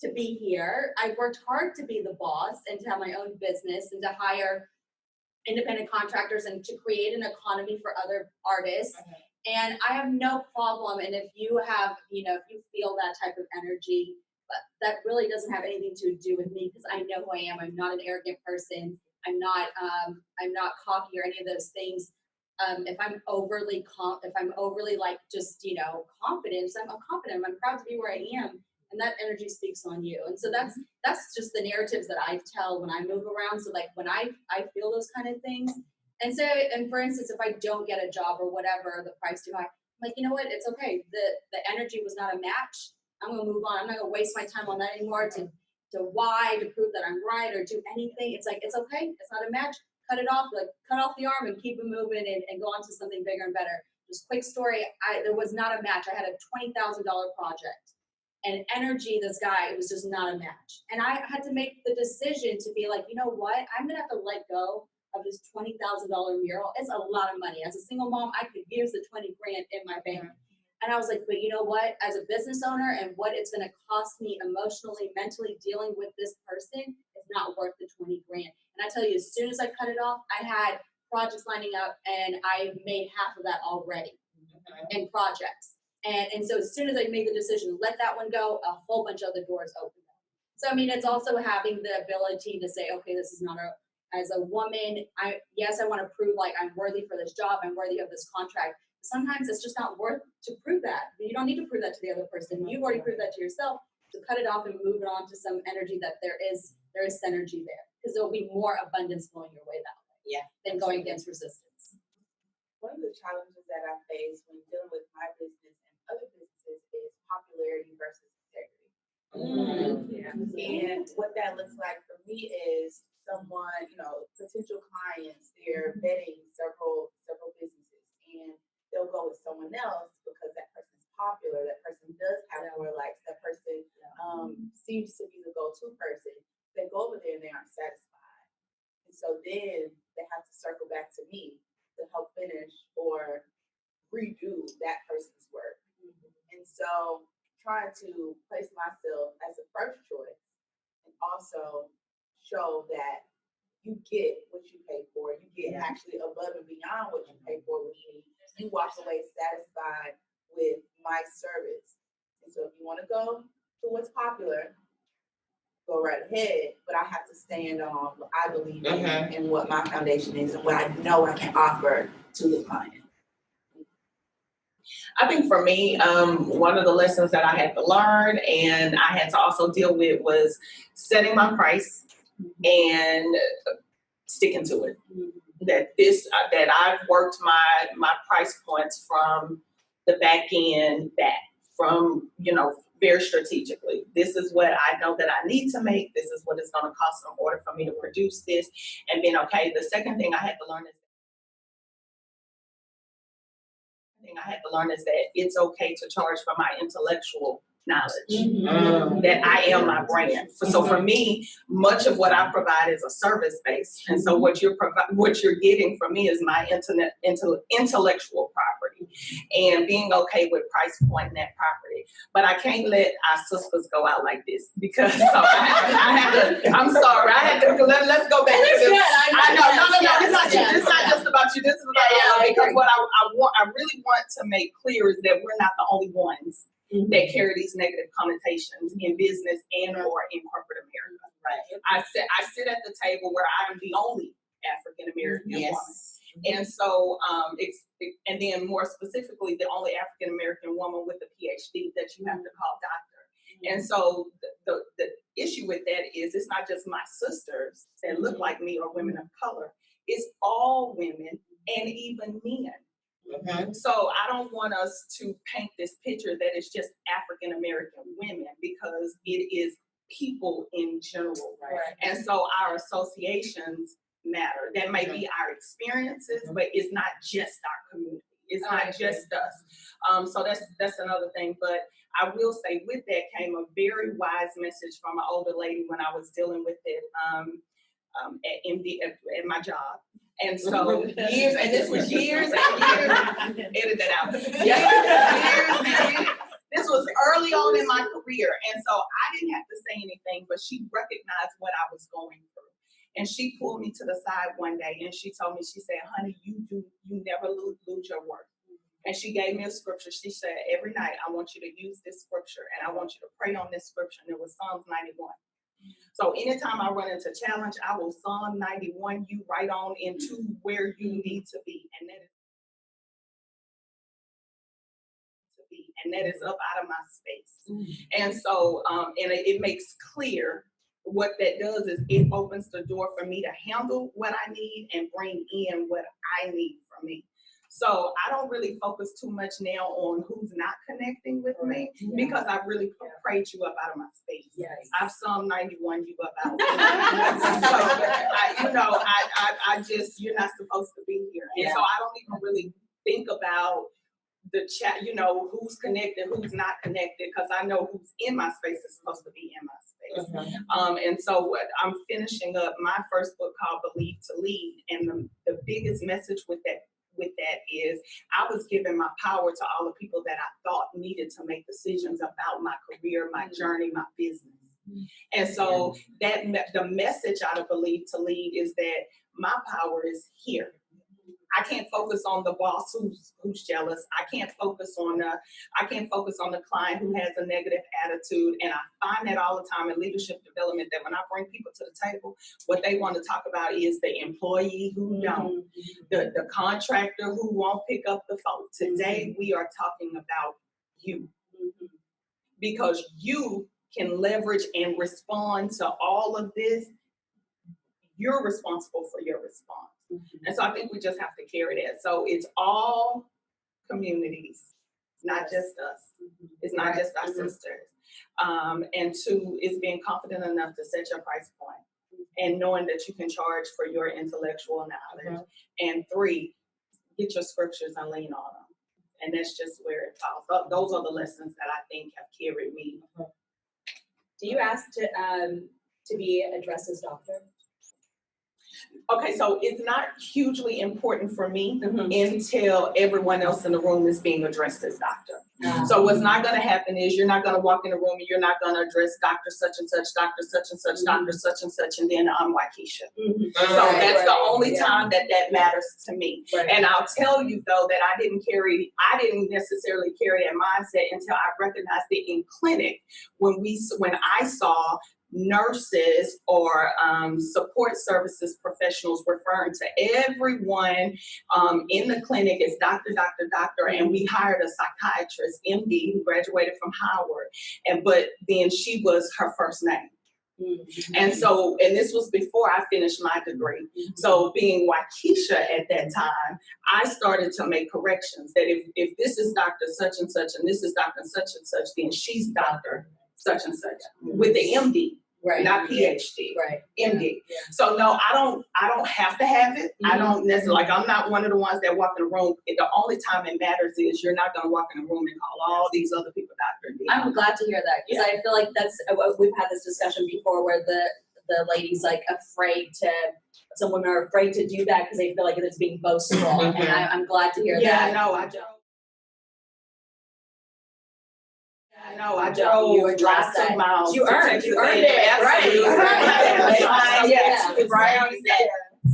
to be here. I worked hard to be the boss and to have my own business and to hire independent contractors and to create an economy for other artists. And I have no problem. And if you have, if you feel that type of energy, but that really doesn't have anything to do with me, because I know who I am. I'm not an arrogant person. I'm not cocky or any of those things. If I'm overly like just confident, I'm confident. I'm proud to be where I am, and that energy speaks on you. And so that's just the narratives that I tell when I move around. So like when I feel those kind of things, and for instance, if I don't get a job or whatever, the price too high, I'm like, you know what? It's okay. The energy was not a match. I'm gonna move on. I'm not gonna waste my time on that anymore to prove that I'm right or do anything. It's like, it's okay. It's not a match. Cut it off, like cut off the arm and keep it moving and go on to something bigger and better. Just quick story. There was not a match. I had a $20,000 project, and energy, this guy, it was just not a match. And I had to make the decision to be like, you know what? I'm gonna have to let go of this $20,000 mural. It's a lot of money. As a single mom, I could use the 20 grand in my bank. And I was like, but you know what? As a business owner, and what it's going to cost me emotionally, mentally dealing with this person is not worth the 20 grand. And I tell you, as soon as I cut it off, I had projects lining up, and I made half of that already in projects. And so as soon as I made the decision, let that one go, a whole bunch of other doors opened up. So I mean, it's also having the ability to say, okay, this is not as a woman, I want to prove like I'm worthy for this job, I'm worthy of this contract. Sometimes it's just not worth to prove that. You don't need to prove that to the other person. You've already proved that to yourself. So cut it off and move it on to some energy that there is synergy there, because there'll be more abundance flowing your way that way. Yeah. Than going against resistance. One of the challenges that I face when dealing with my business and other businesses is popularity versus integrity. And what that looks like for me is someone, potential clients, they're vetting several businesses, and they'll go with someone else because that person's popular, that person does have more likes, that person seems to be the go-to person. They go over there and they aren't satisfied. And so then they have to circle back to me to help finish or redo that person's work. And so trying to place myself as a first choice and also show that you get what you pay for. You get actually above and beyond what you pay for with me. You walk away satisfied with my service. And so if you want to go to what's popular, go right ahead, but I have to stand on what I believe in and what my foundation is and what I know I can offer to the client. I think for me, one of the lessons that I had to learn and I had to also deal with was setting my price and sticking to it. That I've worked my price points from the back end from very strategically. This is what I know that I need to make. This is what it's going to cost in order for me to produce this. And then, the second thing I had to learn is that it's okay to charge for my intellectual knowledge, that I am my brand. So for me, much of what I provide is a service base, and so what you're getting from me is my intellectual property, and being okay with price pointing that property. But I can't let our sisters go out like this because I had to. I'm sorry, I had to. Let's go back to this. I know, no. It's not just about you. This is about because what I really want to make clear is that we're not the only ones that carry these negative connotations in business and or in corporate America. Right. I sit at the table where I am the only African American woman. And so, and then more specifically, the only African American woman with a PhD that you have to call doctor. And so the issue with that is it's not just my sisters that look like me or women of color. It's all women and even men. So I don't want us to paint this picture that it's just African American women, because it is people in general. Right. And so our associations matter. That may be our experiences, but it's not just our community. It's not just us. So that's another thing. But I will say with that came a very wise message from an older lady when I was dealing with it at my job. And so years, and this was years and years, edit that out. Years and years. This was early on in my career. And so I didn't have to say anything, but she recognized what I was going through. And she pulled me to the side one day and she told me, she said, honey, you never lose your worth. And she gave me a scripture. She said, every night I want you to use this scripture and I want you to pray on this scripture. And it was Psalms 91. So anytime I run into challenge, I will Psalm 91 you right on into where you need to be. And that is up out of my space. And so, and it makes clear what that does is it opens the door for me to handle what I need and bring in what I need from me. So I don't really focus too much now on who's not connecting with me because I really prayed you up out of my space. Yes. I've Psalm 91 you up out of my space. I just, you're not supposed to be here. And so I don't even really think about the chat, who's connected, who's not connected, because I know who's in my space is supposed to be in my space. And so I'm finishing up my first book called Believe to Lead. And the biggest message with that is I was giving my power to all the people that I thought needed to make decisions about my career, my journey, my business. And so the message out of Believe to Lead is that my power is here. I can't focus on the boss who's jealous. I can't focus on the client who has a negative attitude. And I find that all the time in leadership development, that when I bring people to the table, what they want to talk about is the employee who don't, the contractor who won't pick up the phone. Today, we are talking about you, because you can leverage and respond to all of this. You're responsible for your response. And so I think we just have to carry that. So it's all communities, not just us. It's not just our sisters. And two, is being confident enough to set your price point and knowing that you can charge for your intellectual knowledge. And three, get your scriptures and lean on them. And that's just where it falls. Those are the lessons that I think have carried me. Do you ask to be addressed as doctor? Okay, so it's not hugely important for me until everyone else in the room is being addressed as doctor. So what's not going to happen is you're not going to walk in the room and you're not going to address Dr. such and such, Dr. such and such, Dr. such and such, and then I'm Wykesha. So that's the only time that matters to me. And I'll tell you though that I didn't necessarily carry that mindset until I recognized it in clinic when I saw nurses or support services professionals referring to everyone in the clinic as doctor, and we hired a psychiatrist, MD, who graduated from Howard, but then she was her first name. And so, and this was before I finished my degree. So being Wykesha at that time, I started to make corrections that if this is Dr. such and such and this is Dr. such and such, then she's Dr. such and such with the MD. Not PhD, MD. So no, I don't have to have it. I don't necessarily, I'm not one of the ones that walk in the room. The only time it matters is you're not going to walk in the room and call all these other people Dr. D. I'm glad to hear that, because I feel like we've had this discussion before where the ladies some women are afraid to do that because they feel like it's being boastful, and I'm glad to hear that. Yeah, no, I don't. No, I drove lots of miles. You earned it, right?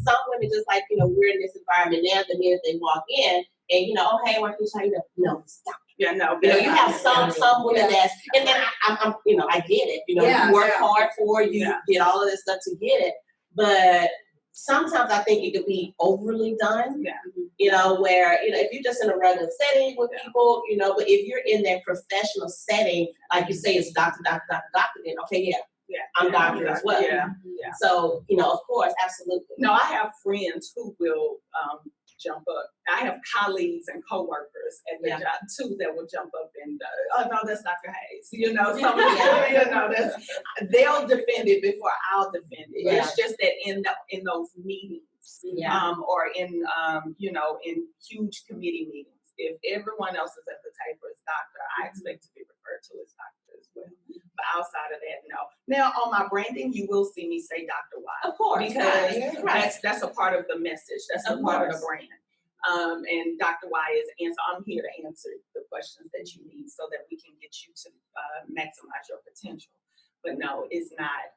Some women just we're in this environment now. The minute they walk in, and oh hey, Wykesha, how you doing? No, stop. Yeah, no. You have some women that's, and then I'm I get it. You work hard for it, you get all of this stuff to get it, but sometimes I think it could be overly done. Where if you're just in a regular setting with people, but if you're in that professional setting, like you say, it's doctor, then okay, I'm doctor as well. So of course, absolutely. No, I have friends who will jump up. I have colleagues and coworkers at the job too that will jump up and oh no, that's Dr. Hayes. Some of them, they'll defend it before I'll defend it. It's just that in those meetings, or in in huge committee meetings, if everyone else is at the table as doctor, I expect to be referred to as doctor as well. But outside of that, no. Now on my branding, you will see me say Dr. Y. Of course, because that's a part of the message. That's a part of the brand. And Dr. Y I'm here to answer the questions that you need so that we can get you to maximize your potential. But no, it's not.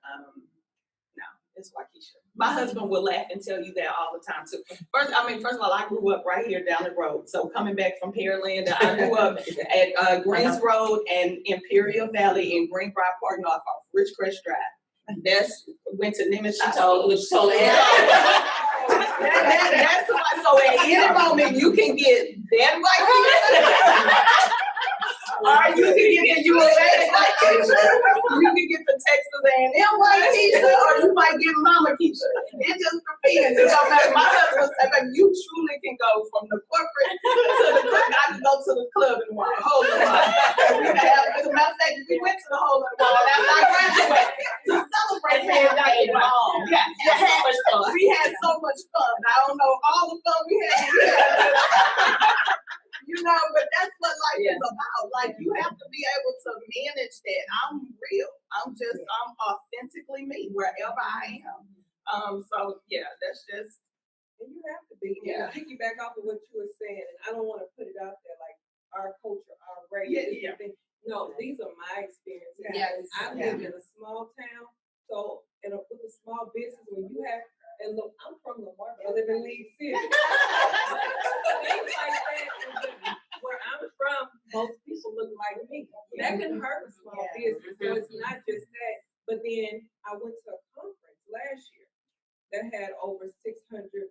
No, it's Wykesha. My husband will laugh and tell you that all the time too. First of all, I grew up right here down the road. So coming back from Pearland, I grew up at Greens Road and Imperial Valley in Greenbrier Park, North off Ridgecrest Drive. Went to Nimitz. She told That's why. So at any moment you can get that Wykesha. Or you can get you can get the Texas A&M Wykesha, or you might get Mama Keisha. It just depends. It don't matter. My husband said you truly can go from the corporate to the club. I can go to the club and walk a hole in the wall. As a matter of fact, we went to the hole in the wall after I graduated to celebrate being Dr. We had so much fun. I don't know all the fun we had. But that's what life is about. Like, you have to be able to manage that. I'm real. I'm authentically me wherever I am. So that's just. And you have to be. To piggyback off of what you were saying, and I don't want to put it out there like our culture, our race. No, these are my experiences. Yes. I lived in a small town, so with a small business, when you have, and look, I'm from Lamar, I live in Leeds City. look like me. That can hurt a small business. So it's not just that. But then I went to a conference last year that had over 600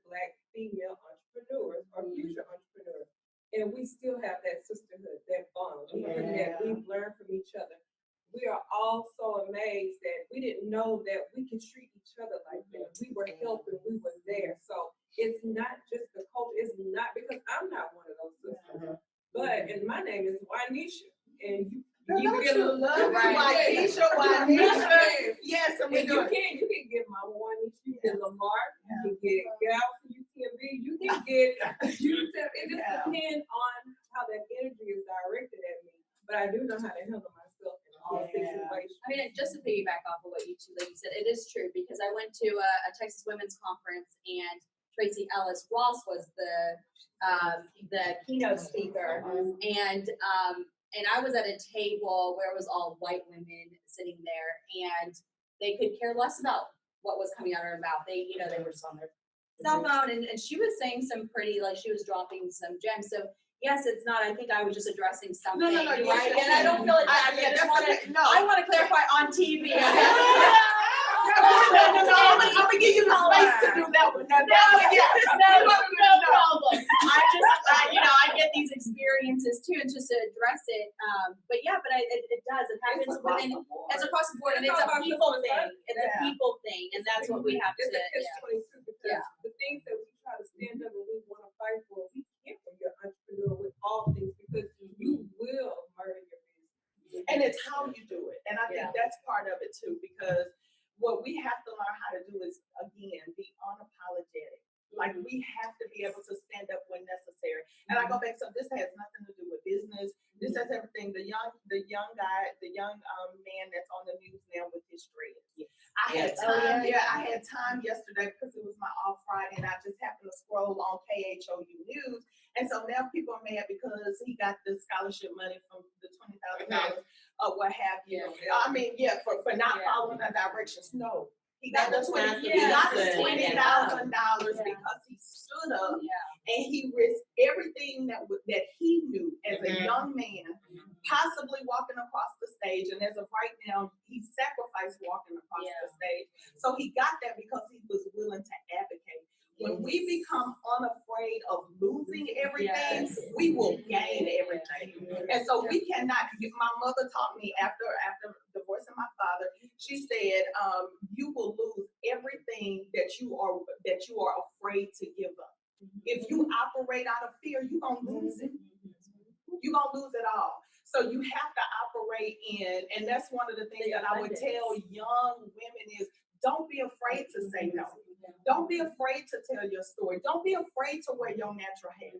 Black female entrepreneurs or future entrepreneurs. And we still have that sisterhood, that bond. We connect, we've learned from each other. We are all so amazed that we didn't know that we could treat each other like that. We were helping, we were there. So it's not just the culture, it's not, because I'm not one of those sisters. But, and my name is Wynisha, and you get a little love. Wykesha, yes, and we And you can get Mama Wynisha, you can get Lamar, you can get Galvin, you can get, it just depends on how that energy is directed at me. But I do know how to handle myself in all situations. I mean, just to piggyback off of what you two ladies said, it is true, because I went to a Texas Women's Conference, and Tracy Ellis Ross was the keynote speaker, and I was at a table where it was all white women sitting there, and they could care less about what was coming out of her mouth. They were just on their cell phone, and she was saying some pretty, like, she was dropping some gems. So yes, it's not, I think I was just addressing something, No, right? yes, And I don't feel like that. I want to clarify on TV. I'm gonna give you the space to do that one. No problem. I get these experiences too, and just to address it. But it does. It happens within. It's across the board, and it's a people thing. It's a people thing, and that's what we have to. It's a catch-22 because the things that we try to stand up and we want to fight for, we can't when you're an entrepreneur with all things, because you will murder your business. And it's how you do it. And I think that's part of it too, because what we have to learn how to do is, again, be unapologetic. Like, we have to be able to stand up when necessary. And I go back, so this has nothing to do with business. This has everything. The young man that's on the news now with his dreads. I had time. I had time yesterday because it was my off Friday, and I just happened to scroll on KHOU News. And so now people are mad because he got the scholarship money from the $20,000 or what have you. I mean, for not following the directions. No, he got the $20,000 because he stood up and he risked everything that he knew as a young man, possibly walking across the stage. And as of right now, he sacrificed walking across the stage. So he got that because he was willing to advocate. When we become unafraid of losing everything, we will gain everything. And so we cannot. My mother taught me after divorcing my father, she said, you will lose everything that you are afraid to give up. If you operate out of fear, you're gonna lose it. You're gonna lose it all. So you have to operate in, and that's one of the things that I would tell young women is, don't be afraid to say no. Don't be afraid to tell your story. Don't be afraid to wear your natural hair.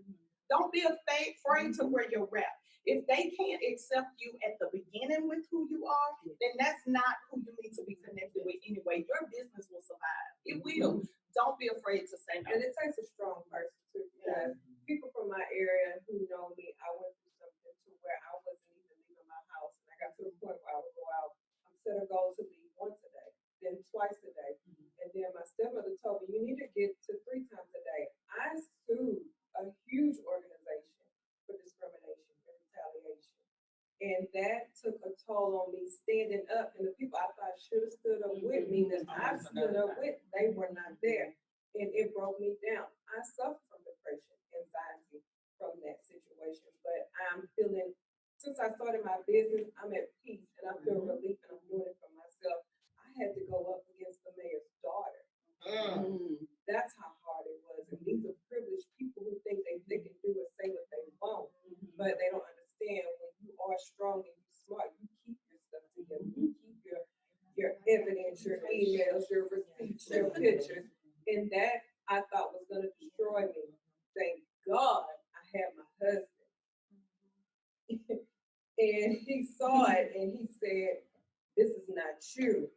Don't be afraid to wear your wrap. If they can't accept you at the beginning with who you are, then that's not who you need to be connected with anyway. Your business will survive. It will. Don't be afraid to say no. And it takes a strong person too, because people from my area who know me, I went through something to where I wasn't even leaving my house. And I got to the point where I would go out. I'm set a goal to leave once a day, then twice a day. And then my stepmother told me, you need to get to 3 times a day. I sued a huge organization for discrimination and retaliation. And that took a toll on me standing up. And the people I thought should have stood up with me, that I stood up with, they were not there. And it broke me down. I suffer from depression, anxiety from that situation. But I'm feeling, since I started my business, I'm at peace and I feel relief, and I'm doing it for myself. I had to go up against the mayor's daughter. That's how hard it was. And these are privileged people who think they can do and say what they want, but they don't understand when you are strong and you're smart, you keep your stuff together. You keep your evidence, your emails, your receipts, your pictures. And that I thought was going to destroy me. Thank God I had my husband. And he saw it and he said, this is not you.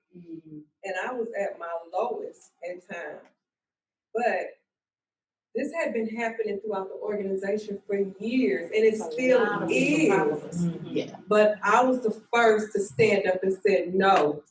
And I was at my lowest at times. But this had been happening throughout the organization for years, and it still is. But I was the first to stand up and said no.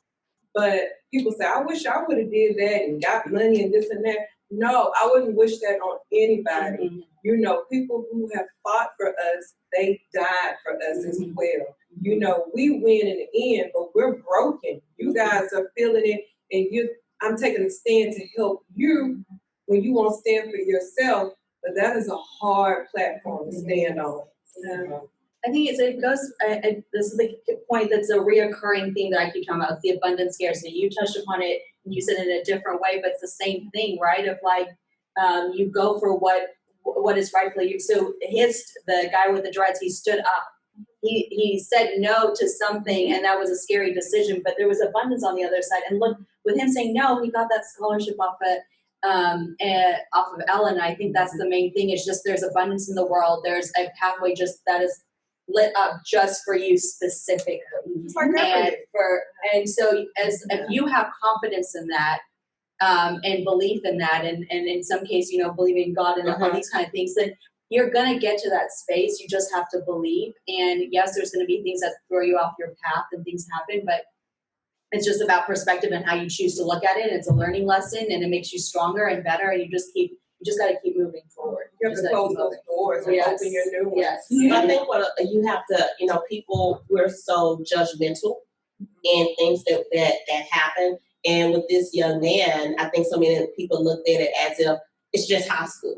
But people say, I wish I would have did that and got money and this and that. No, I wouldn't wish that on anybody. You know, people who have fought for us, they died for us as well. You know, we win in the end, but we're broken. You guys are feeling it, and I'm taking a stand to help you when you won't stand for yourself, but that is a hard platform to stand on. I think it goes, this is the point that's a reoccurring theme that I keep talking about, the abundance scarcity. You touched upon it, and you said it in a different way, but it's the same thing, right? Of like, you go for what is rightfully you. So the guy with the dreads, he stood up. He said no to something, and that was a scary decision, but there was abundance on the other side. And look, with him saying no, he got that scholarship off of Ellen. I think that's the main thing. It's just there's abundance in the world. There's a pathway just that is lit up just for you specifically. And so if you have confidence in that, and belief in that, and in some case, you know, believing in God and all these kind of things, then you're gonna get to that space. You just have to believe. And yes, there's gonna be things that throw you off your path and things happen, but it's just about perspective and how you choose to look at it. It's a learning lesson, and it makes you stronger and better, and you just got to keep moving forward. You have to close those doors and open your new ones. Yes. I think you have to, you know, people, we're so judgmental in things that happen. And with this young man, I think so many people looked at it as if it's just high school.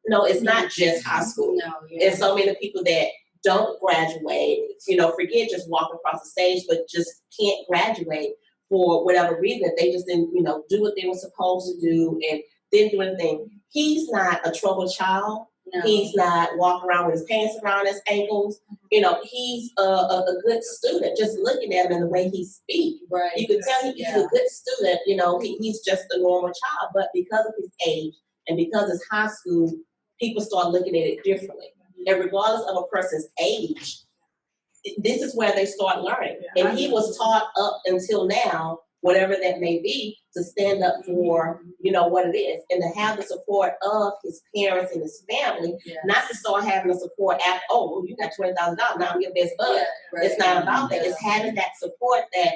No, it's not just high school. No, There's so many people that don't graduate, you know, forget just walking across the stage, but just can't graduate for whatever reason. They just didn't, you know, do what they were supposed to do and didn't do anything. He's not a troubled child. No. He's not walking around with his pants around his ankles. You know, he's a good student. Just looking at him and the way he speaks, Right. you can tell he's a good student. You know, he's just a normal child. But because of his age and because it's high school, people start looking at it differently. And regardless of a person's age, this is where they start learning. And he was taught up until now, whatever that may be, to stand up for, you know, what it is. And to have the support of his parents and his family, not to start having the support after, oh, you got $20,000, now I'm your best bud. Yeah, right. It's not about that. It's having that support that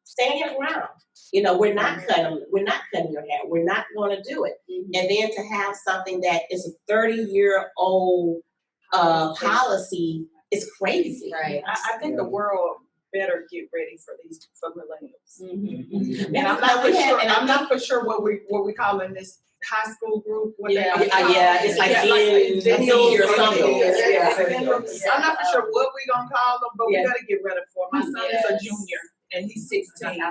stand your ground. You know, we're not cutting your hair. We're not going to do it. And then to have something that is a 30-year-old policy is crazy. Right. I think the world better get ready for millennials. Mm-hmm. And I'm not for sure what we calling this high school group. It's like senior or something. I'm not for sure what we're gonna call them, but we gotta get ready for them. My son is a junior and he's 16,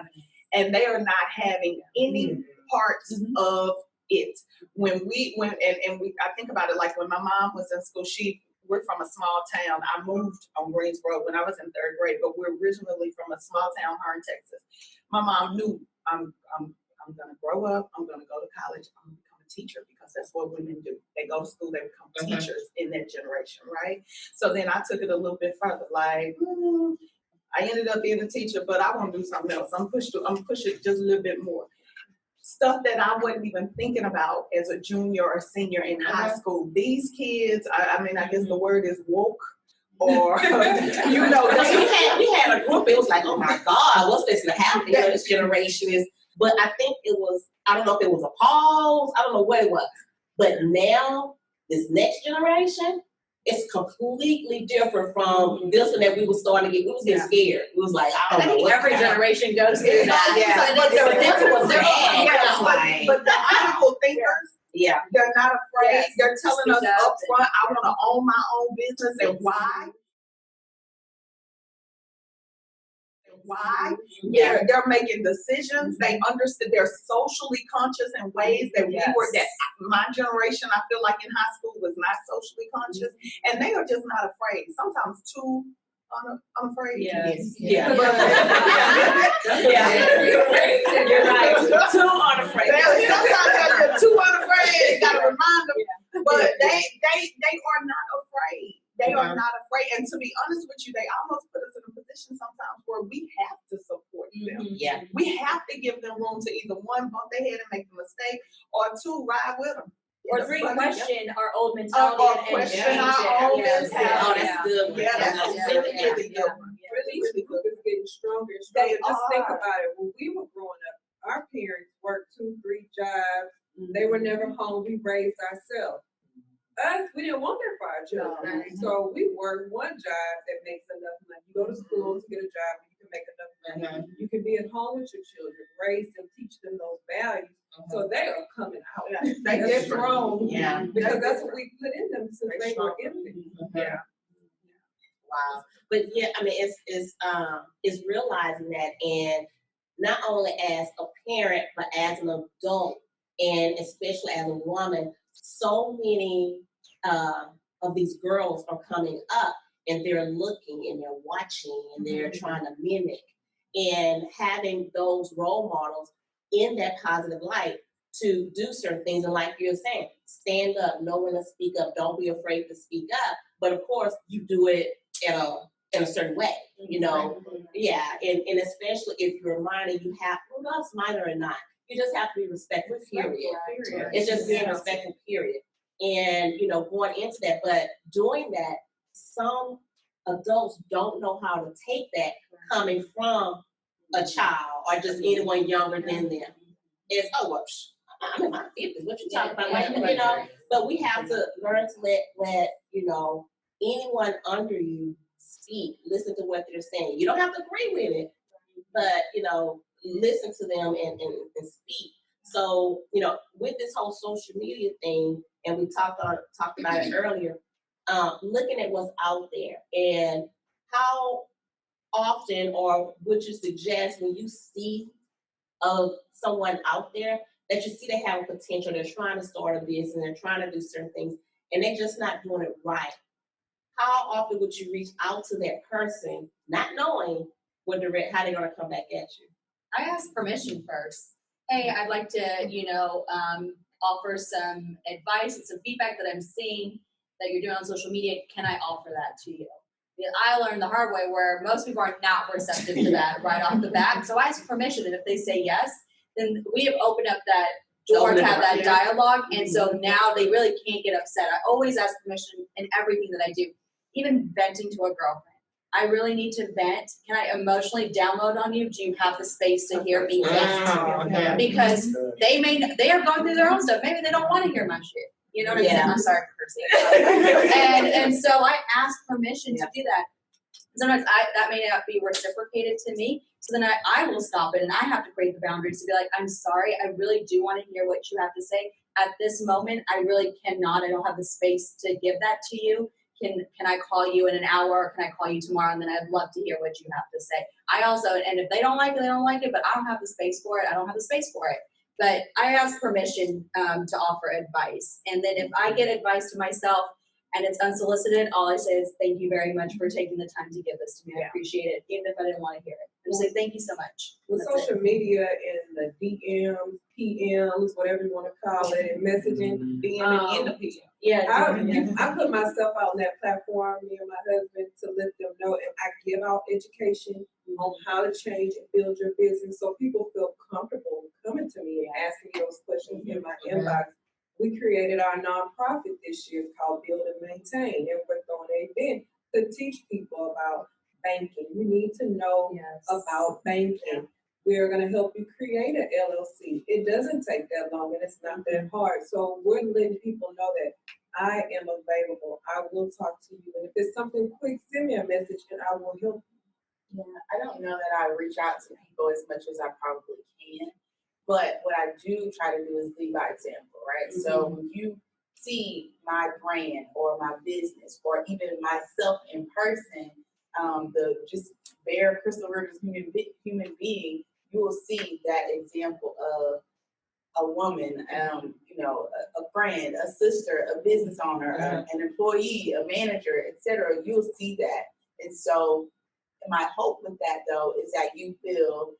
and they are not having any parts of it. I think about it like when my mom was in school. We're from a small town. I moved on Greensboro when I was in 3rd grade, but we're originally from a small town here in Texas. My mom knew I'm gonna grow up, I'm gonna go to college, I'm gonna become a teacher, because that's what women do. They go to school, they become teachers in that generation, right? So then I took it a little bit further, like, I ended up being a teacher, but I want to do something else. I'm push it just a little bit more. Stuff that I wasn't even thinking about as a junior or senior in high school. These kids, I mean, I guess the word is woke, or, you know. we had a group, it was like, oh my God, what's this to happen? You know, this generation is, but I think it was, I don't know if it was a pause, I don't know what it was. But now, this next generation, it's completely different from this one that we were starting to get. We was getting scared. It was like, I don't know. Every generation goes through that. But the critical thinkers, they're not afraid. Yes. They're telling us up front, I want to own my own business, and why? They're making decisions. They understand. They're socially conscious in ways that that my generation, I feel like in high school, was not socially conscious, and they are just not afraid. Sometimes too unafraid. Yes. You're right. Too unafraid. Sometimes they're too unafraid. You gotta remind them, but they are not afraid. They are not afraid. And to be honest with you, they almost put us in a position sometimes where we have to support them. Yeah. We have to give them room to either one, bump their head and make a mistake, or two, ride with them. Or three, question our old mentality. Or question our old mentality. Oh, that's good. Yeah, that's really good. Really good. It's getting stronger and stronger. Just think about it. When we were growing up, our parents worked 2-3 jobs. They were never home. We raised ourselves. Us, we didn't want that for our children. Right. So we work one job that makes enough money. You go to school to get a job and you can make enough money. You can be at home with your children, raise them, teach them those values. So they are coming out. They They're different. strong. Yeah. Because that's what we put in them since they were infants. Yeah. Wow. But yeah, I mean, it's realizing that, and not only as a parent, but as an adult, and especially as a woman, so many of these girls are coming up, and they're looking and they're watching and they're trying to mimic, and having those role models in that positive light to do certain things. And like you're saying, stand up, know when to speak up, don't be afraid to speak up. But of course, you do it in a certain way, you know. Yeah, and especially if you're a minor, you have, well, not minor or not, you just have to be respectful, period. It's just being respectful, period. And, you know, going into that, but doing that, some adults don't know how to take that coming from a child or just anyone younger than them. It's, oh, well, I'm in my 50s, what you talking about? Like, you know, but we have to learn to let, you know, anyone under you speak, listen to what they're saying. You don't have to agree with it, but, you know, listen to them and speak. So, you know, with this whole social media thing, and we talked about it earlier, looking at what's out there, and how often, or would you suggest when you see of someone out there that you see they have a potential, they're trying to start a business, they're trying to do certain things, and they're just not doing it right. How often would you reach out to that person, not knowing how they're going to come back at you? I ask permission first. Hey, I'd like to, you know, offer some advice and some feedback that I'm seeing that you're doing on social media. Can I offer that to you? Because I learned the hard way where most people are not receptive to that right off the bat. So I ask permission, and if they say yes, then we have opened up that door to have that dialogue. And so now they really can't get upset. I always ask permission in everything that I do, even venting to a girlfriend. I really need to vent. Can I emotionally download on you? Do you have the space to hear me vent? Because they are going through their own stuff. Maybe they don't want to hear my shit. You know what I'm saying? I'm sorry for cursing. and so I ask permission to do that. Sometimes that may not be reciprocated to me. So then I will stop it, and I have to create the boundaries to be like, I'm sorry, I really do want to hear what you have to say. At this moment, I really cannot. I don't have the space to give that to you. Can I call you in an hour, or can I call you tomorrow? And then I'd love to hear what you have to say. I also, and if they don't like it, they don't like it, but I don't have the space for it. I don't have the space for it. But I ask permission to offer advice. And then if I get advice to myself and it's unsolicited, all I say is, thank you very much for taking the time to give this to me. I appreciate it, even if I didn't want to hear it. I just say, thank you so much. With social media and the DMs, PMs, whatever you want to call it, and messaging, DMing in the PM. I put myself out on that platform, me and my husband, to let them know, and I give out education on how to change and build your business, so people feel comfortable coming to me and asking me those questions in my inbox. We created our nonprofit this year called Build and Maintain, and we're throwing an event to teach people about banking. You need to know about banking. We're going to help you create an LLC. It doesn't take that long, and it's not that hard. So we're letting people know that I am available. I will talk to you. And if it's something quick, send me a message and I will help you. Yeah, I don't know that I reach out to people as much as I probably can. But what I do try to do is lead by example, right? So when you see my brand or my business or even myself in person, the just bare Kristal Rivers human being, you will see that example of a woman, a friend, a sister, a business owner, an employee, a manager, etc. You'll see that. And so my hope with that, though, is that you feel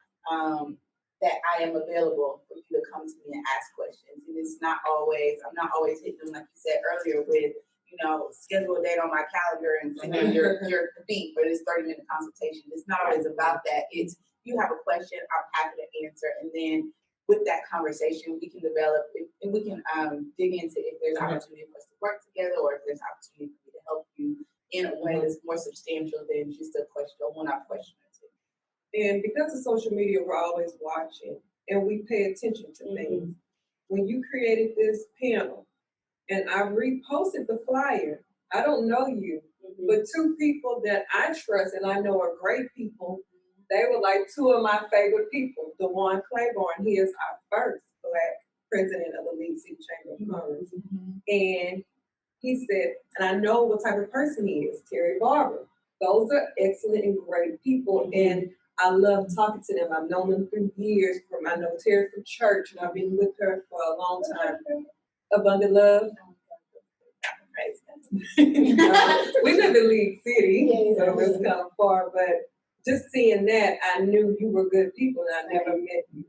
that I am available for you to come to me and ask questions. And it's not always, I'm not always hitting them, like you said earlier, with, schedule a date on my calendar and send me your fee for this 30-minute consultation. It's not always about that. It's, you have a question, I'm happy to answer. And then with that conversation, we can develop, and we can dig into if there's opportunity for us to work together, or if there's opportunity for me to help you in a way that's more substantial than just a question, a one-off question or two. And because of social media, we're always watching and we pay attention to things. when you created this panel, and I reposted the flyer, I don't know you, but two people that I trust and I know are great people, they were like two of my favorite people. DeJuan Claiborne, he is our first Black president of the League City Chamber of Commerce. And he said, and I know what type of person he is, Terry Barber. Those are excellent and great people, and I love talking to them. I've known them for years. I know Terry from church, and I've been with her for a long time. Abundant Love. We live in League City, so it's kind of far, but just seeing that, I knew you were good people, and I never met you.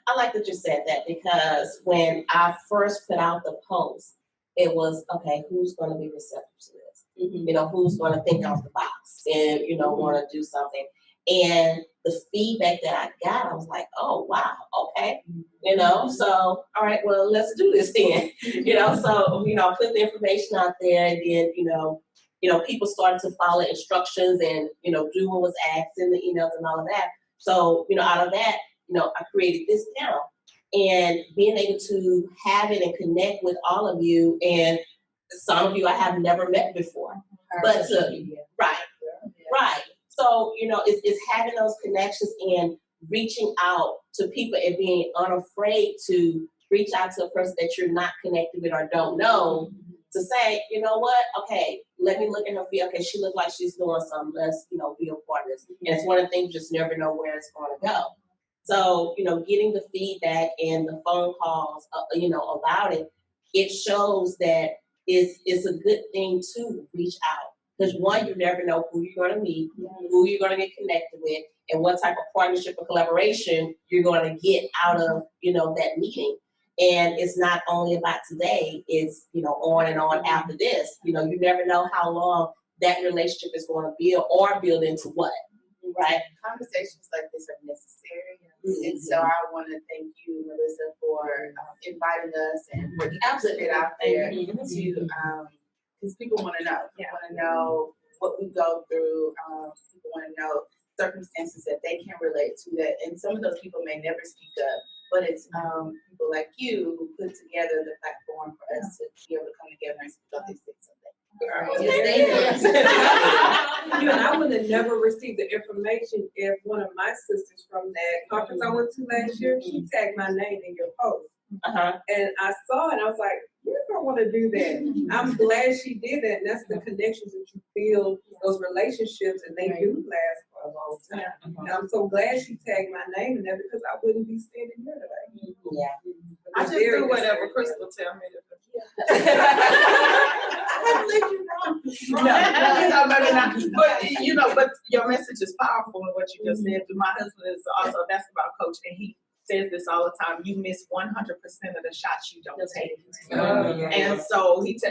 I like that you said that, because when I first put out the post, it was, okay, who's going to be receptive to this? You know, who's going to think out the box and, you know, want to do something? And the feedback that I got, I was like, oh, wow, okay. You know, so, all right, well, let's do this then. You know, so, you know, I put the information out there, and then, you know, people started to follow instructions and, you know, do what was asked in the emails and all of that. So, you know, out of that, you know, I created this panel, and being able to have it and connect with all of you, and some of you I have never met before, but right. So, you know, it's having those connections and reaching out to people and being unafraid to reach out to a person that you're not connected with or don't know, to say, you know what, okay, let me look at her feet. Okay, she looks like she's doing something. Let's, you know, be a part of this. And it's one of the things, you just never know where it's going to go. So, you know, getting the feedback and the phone calls, you know, about it, it shows that it's a good thing to reach out. Because one, you never know who you're going to meet, who you're going to get connected with, and what type of partnership or collaboration you're going to get out of, you know, that meeting. And it's not only about today, it's, you know, on and on after this. You know, you never know how long that relationship is going to build or build into what, right? Conversations like this are necessary. And so I want to thank you, Melissa, for inviting us and for putting it out there to, because people want to know. They want to know what we go through. People want to know circumstances that they can relate to, that, and some of those people may never speak up, but it's people like you who put together the platform for us to be able to come together and speak about these things. You and I would have never received the information if one of my sisters from that conference I went to last year, she tagged my name in your post. And I saw it, and I was like, you don't want to do that. I'm glad she did that, and that's the connections that you build, those relationships, and they do last for a long time. And I'm so glad she tagged my name in there, because I wouldn't be standing here today. I just do whatever Chrystal tell me to do. I believe you're wrong. No, maybe not. But you know, but your message is powerful in what you just said. My husband is also a basketball coach, and he says this all the time: you miss 100% of the shots you don't take. And so he's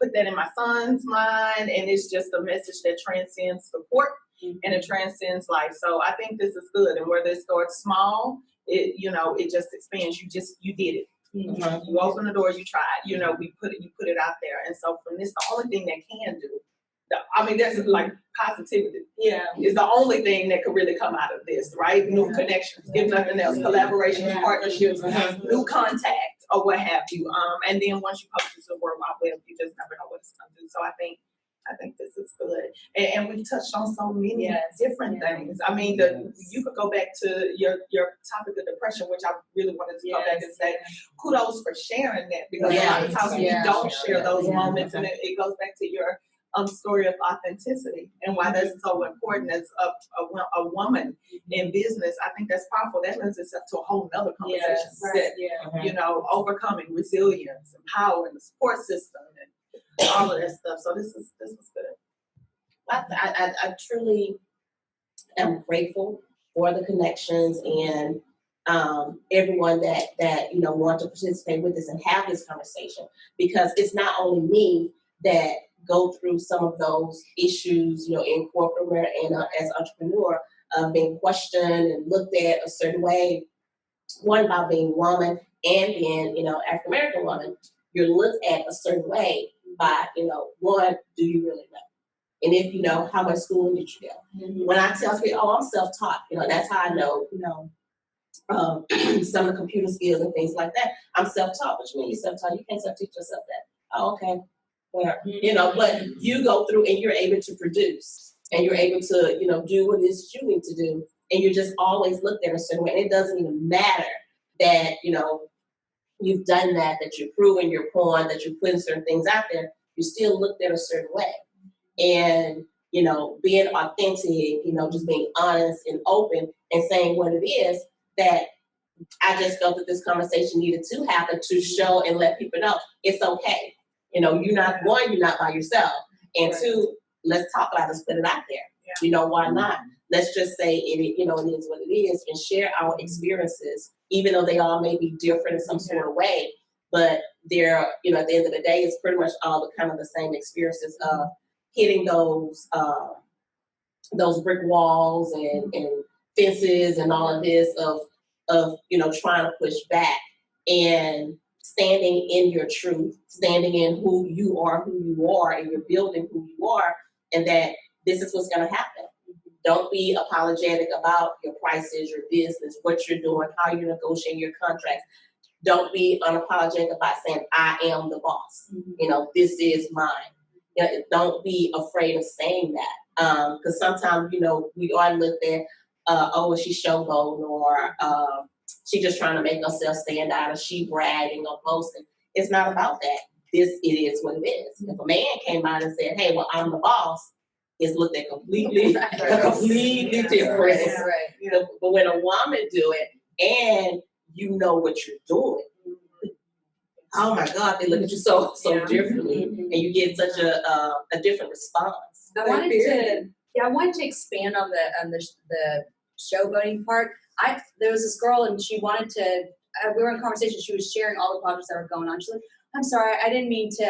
put that in my son's mind, and it's just a message that transcends support and it transcends life. So I think this is good, and whether it starts small, it just expands. You did it. You open the door, you tried. You put it out there, and so from this, the only thing that can do. That's like positivity. Is the only thing that could really come out of this, right? New connections, if nothing else, collaborations, partnerships, new contact, or what have you. And then once you post it to the World Wide Web, you just never know what it's going to do. So I think this is good. And we've touched on so many different things. You could go back to your topic of depression, which I really wanted to go back and say kudos for sharing that, because a lot of times we don't share those moments, and it goes back to your story of authenticity and why that's so important as a woman in business. I think that's powerful. That lends itself to a whole nother conversation. Overcoming resilience, empowering the support system, and all of that stuff. So this was good. I truly am grateful for the connections and everyone that want to participate with us and have this conversation, because it's not only me that go through some of those issues, in corporate and as entrepreneur, being questioned and looked at a certain way. One, about being a woman and being, African American woman, you're looked at a certain way by, one, do you really know? And if you know, how much schooling did you go? When I tell people, I'm self-taught, that's how I know, some of the computer skills and things like that. I'm self-taught. What you mean you self-taught? You can't self-teach yourself that. Oh, okay. Well, but you go through and you're able to produce and you're able to, do what it is you need to do. And you're just always looked at a certain way. And it doesn't even matter that, you've done that you're proving your point, that you're putting certain things out there. You still looked at a certain way. And, being authentic, just being honest and open and saying what it is that I just felt that this conversation needed to happen to show and let people know it's okay. You're not by yourself. And two, let's talk about it, let's put it out there. Why not? Let's just say it is what it is and share our experiences, even though they all may be different in some sort of way. But they're, at the end of the day, it's pretty much all the kind of the same experiences of hitting those brick walls and fences and all of this of trying to push back and standing in your truth, standing in who you are, and you're building who you are, and that this is what's going to happen. Don't be apologetic about your prices, your business, what you're doing, how you're negotiating your contracts. Don't be unapologetic about saying, I am the boss. This is mine. Don't be afraid of saying that. Because sometimes, we are looked at, is she showboating, or she just trying to make herself stand out, or she bragging or boasting. It's not about that. It is what it is. If a man came out and said, hey, well, I'm the boss, it's looked at completely different. But when a woman do it, and you know what you're doing, oh my God, they look at you so differently, and you get such a different response. I wanted to expand on the showboating part. There was this girl, and she wanted to. We were in conversation. She was sharing all the projects that were going on. She's like, "I'm sorry, I didn't mean to."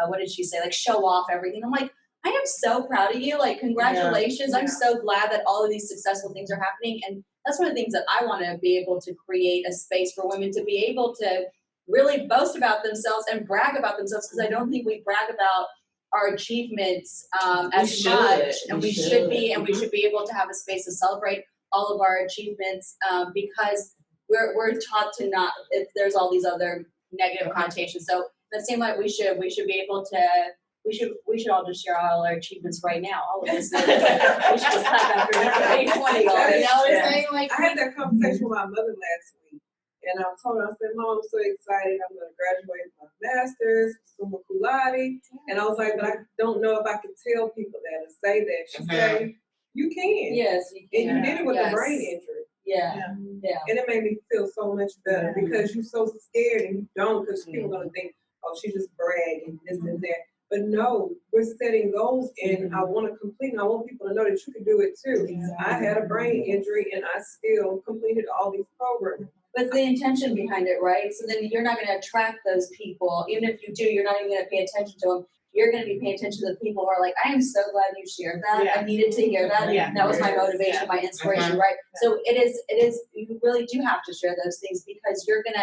What did she say? Like, show off everything. I'm like, I am so proud of you. Like, congratulations. Yeah. I'm so glad that all of these successful things are happening. And that's one of the things that I want to be able to create a space for women to be able to really boast about themselves and brag about themselves, because I don't think we brag about our achievements as much. And we should be, and we should be able to have a space to celebrate all of our achievements because we're taught to not, there's all these other negative connotations. So that seems like we should be able to, we should all just share all our achievements right now. All of this. We should just clap after 2020. I had that conversation with my mother last week, and I told her, I said, Mom, I'm so excited. I'm going to graduate with my master's, summa cum laude. And I was like, but I don't know if I can tell people that and say that. She said, you can. Yes, you can. And you did it with a brain injury. Yeah. And it made me feel so much better because you're so scared and you don't, because people are going to think, oh, she just bragging this and that. But no, we're setting goals, and I want to complete, and I want people to know that you can do it too. Exactly. I had a brain injury, and I still completed all these programs. But the intention behind it, right? So then you're not going to attract those people. Even if you do, you're not even going to pay attention to them. You're going to be paying attention to the people who are like, I am so glad you shared that. Yeah. I needed to hear that. Yeah. That was my motivation, my inspiration, right? So it is, you really do have to share those things, because you're going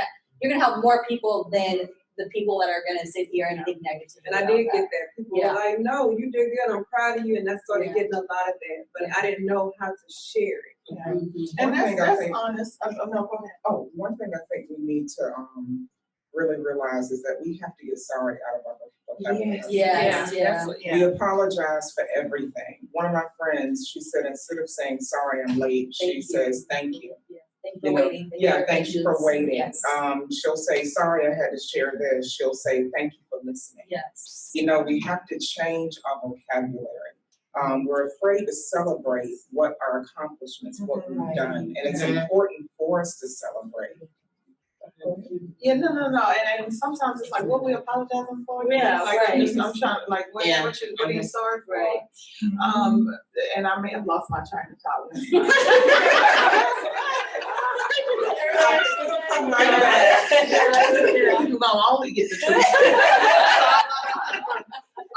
to help more people than the people that are going to sit here and think negatively. And I did get that. People were like, no, you did good. I'm proud of you. And I started getting a lot of that. But I didn't know how to share it. And that's honest. No, go ahead. Oh, one thing I think we need to really realize is that we have to get sorry out of our vocabulary. Yes. We apologize for everything. One of my friends, she said, instead of saying sorry I'm late, she says thank you. Thank you for waiting. Thank you for waiting. Yes. She'll say, sorry, I had to share this. She'll say, thank you for listening. Yes. We have to change our vocabulary. We're afraid to celebrate what our accomplishments, what we've done. And it's important for us to celebrate. Yeah, no. And sometimes it's like, what we apologizing for? Yeah, like, right. I'm trying, like, what are you sorry for? Right. And I may have lost my train of thought. You gonna only get the truth.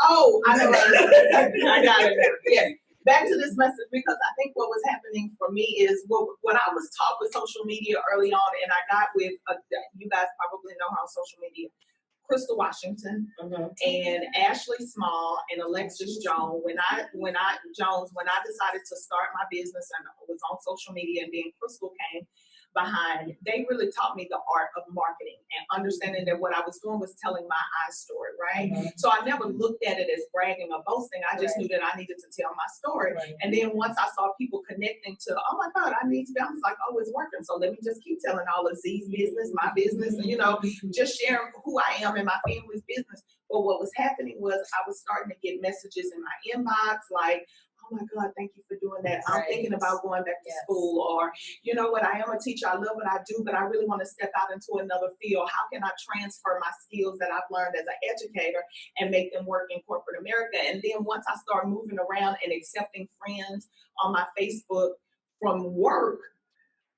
Oh, I know. I got it now. Yeah. Back to this message, because I think what was happening for me is when I was taught with social media early on, and I got with, you guys probably know how social media Crystal Washington and Ashley Small and Alexis Jones. When I decided to start my business and I was on social media, and then Crystal came behind, they really taught me the art of marketing and understanding that what I was doing was telling my story, right? So I never looked at it as bragging or boasting. I just knew that I needed to tell my story. And then once I saw people connecting to, oh my God, I need to be, I was like, oh, it's working. So let me just keep telling all of Z's business, my business, and, you know, just sharing who I am and my family's business. But what was happening was I was starting to get messages in my inbox like, oh my God, thank you for doing that. I'm thinking about going back to school, or, you know what, I am a teacher. I love what I do, but I really want to step out into another field. How can I transfer my skills that I've learned as an educator and make them work in corporate America? And then once I started moving around and accepting friends on my Facebook from work,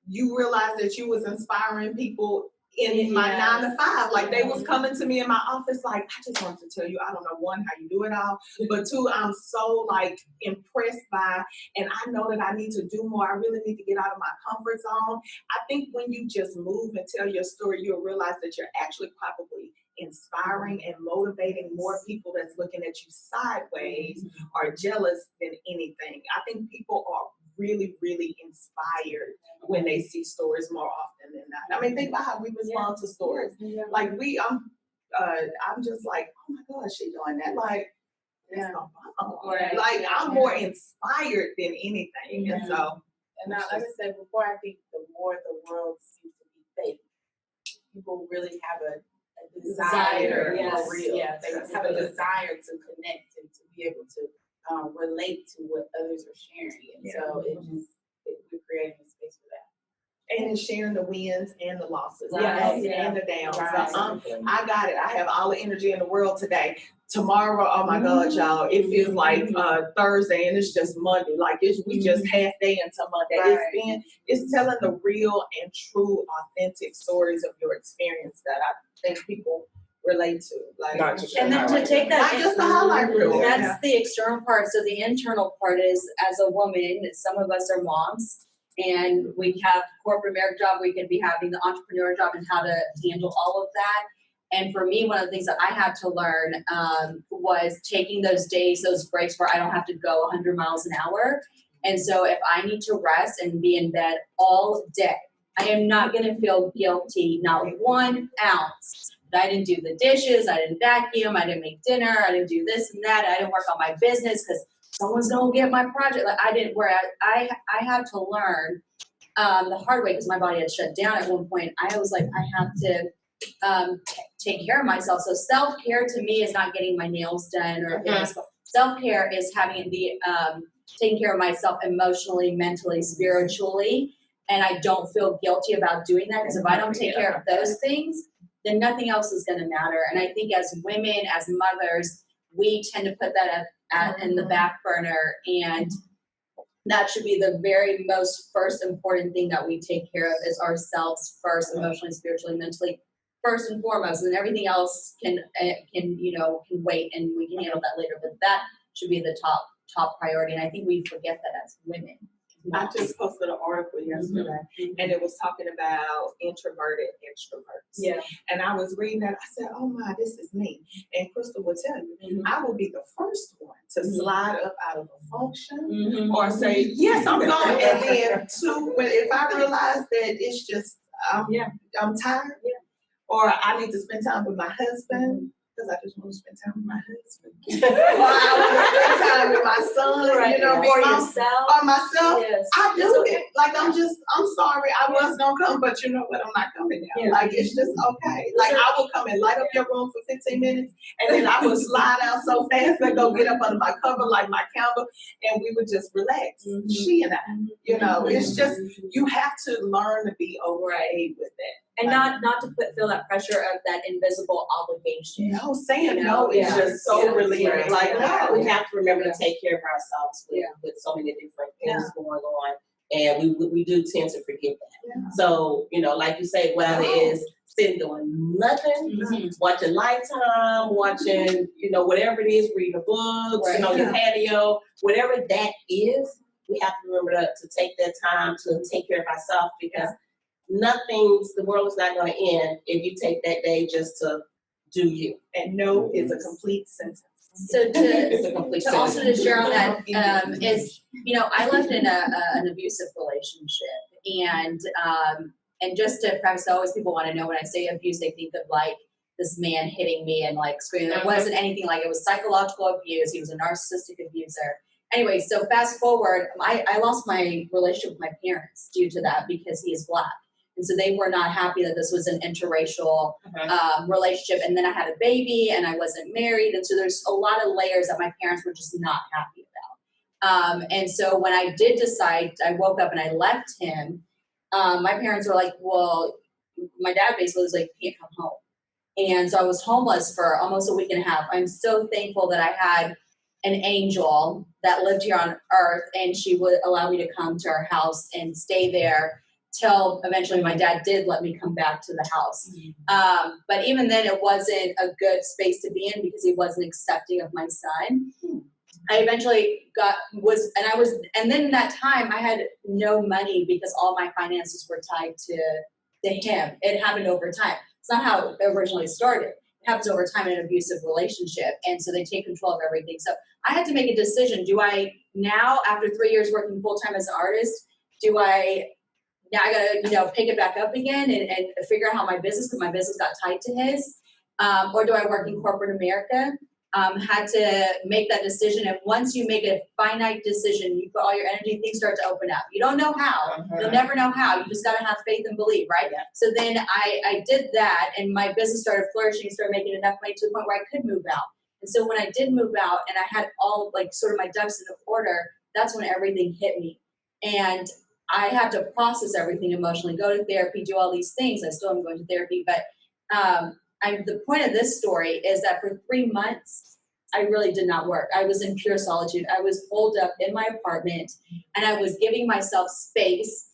you realize that you was inspiring people in my 9 to 5. Like they was coming to me in my office like, I just wanted to tell you, I don't know, one, how you do it all, but two, I'm so like impressed by, and I know that I need to do more. I really need to get out of my comfort zone. I think when you just move and tell your story, you'll realize that you're actually probably inspiring and motivating more people that's looking at you sideways or jealous than anything. I think people are really, really inspired when they see stories more often than not. I mean, think about how we respond to stories. Like I'm just like, oh my God, she doing that. Like, that's no problem. Like I'm more inspired than anything. And so, And now, like I said before, I think the more the world seems to be fake, people really have a desire for real. They have a desire to connect and to be able to relate to what others are sharing. And so we're creating a space for that. and sharing the wins and the losses, the Right. ups and the downs. Right. So, I got it. I have all the energy in the world today. Tomorrow, oh my God, y'all, it feels like Thursday and it's just Monday. Like we just half day into Monday. Right. It's telling the real and true, authentic stories of your experience that I think people relate to. Like, Not just And then to highlight take that, not just the highlight reel. that's the external part. So the internal part is, as a woman, some of us are moms, and we have corporate America job. We could be having the entrepreneur job and how to handle all of that. And for me, one of the things that I had to learn was taking those days, those breaks where I don't have to go 100 miles an hour. And so if I need to rest and be in bed all day, I am not going to feel guilty, not 1 ounce. I didn't do the dishes, I didn't vacuum, I didn't make dinner, I didn't do this and that, I didn't work on my business because someone's gonna get my project. Like I didn't. Where I had to learn the hard way because my body had shut down at one point. I was like, I have to take care of myself. So self-care to me is not getting my nails done or self-care is having the taking care of myself emotionally, mentally, spiritually, and I don't feel guilty about doing that because if I don't take care of those things, then nothing else is going to matter. And I think as women, as mothers, we tend to put that in the back burner, and that should be the very most first important thing that we take care of is ourselves first, emotionally, spiritually, mentally, first and foremost, and everything else can wait and we can handle that later. But that should be the top priority, and I think we forget that as women. I just posted an article yesterday, and it was talking about introverted extroverts. Yeah. And I was reading that. I said, "Oh my, this is me." And Kristal will tell you, I will be the first one to slide up out of a function or say, "Yes, I'm going." And then two, if I realize that it's just I'm tired, or I need to spend time with my husband. Because I just want to spend time with my husband. Or I want to spend time with my son, Or yourself. or myself. Yes. I do it. Like, I'm sorry, I was going to come, but you know what? I'm not coming now. Yeah. Like, it's just okay. Like, I will come and light up your room for 15 minutes, and then I would slide out so fast and go get up under my cover, like my candle, and we would just relax. She and I, it's just, you have to learn to be okay with that. And not to feel that pressure of that invisible obligation. No, saying no is just so relieving. Right. Like, no. We have to remember to take care of ourselves with so many different things going on, and we do tend to forget that. Yeah. So, like you say, whether it's sitting doing nothing, watching Lifetime, watching, whatever it is, reading a book, sitting on your patio, whatever that is, we have to remember to take that time to take care of ourselves, because the world is not going to end if you take that day just to do you. And no is a complete sentence. So It's a complete to also to sentence. share on that, is, I lived in an abusive relationship, and just to preface, always people want to know when I say abuse, they think of like this man hitting me and like screaming. It wasn't anything like it was psychological abuse. He was a narcissistic abuser. Anyway, so fast forward, I lost my relationship with my parents due to that because he is Black. And so they were not happy that this was an interracial relationship. And then I had a baby and I wasn't married. And so there's a lot of layers that my parents were just not happy about. And so when I did decide, I woke up and I left him, my parents were like, well, my dad basically was like, you can't come home. And so I was homeless for almost a week and a half. I'm so thankful that I had an angel that lived here on earth, and she would allow me to come to our house and stay there till eventually my dad did let me come back to the house. But even then it wasn't a good space to be in because he wasn't accepting of my son. I eventually and then in that time I had no money because all my finances were tied to him. It happened over time. It's not how it originally started. It happens over time in an abusive relationship. And so they take control of everything. So I had to make a decision. Do I now, after 3 years working full-time as an artist, now I gotta, pick it back up again and figure out how because my business got tied to his, or do I work in corporate America? Had to make that decision. And once you make a finite decision, you put all your energy, things start to open up. You don't know how. You'll never know how. You just gotta have faith and believe, right? Yeah. So then I did that, and my business started flourishing, started making enough money to the point where I could move out. And so when I did move out and I had all sort of my ducks in order, that's when everything hit me. And I had to process everything emotionally, go to therapy, do all these things. I still am going to therapy, but the point of this story is that for 3 months, I really did not work. I was in pure solitude. I was holed up in my apartment, and I was giving myself space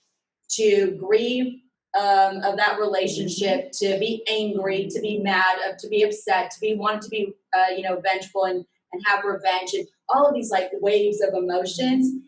to grieve of that relationship, to be angry, to be mad, to be upset, wanting to be, vengeful and have revenge, and all of these waves of emotions.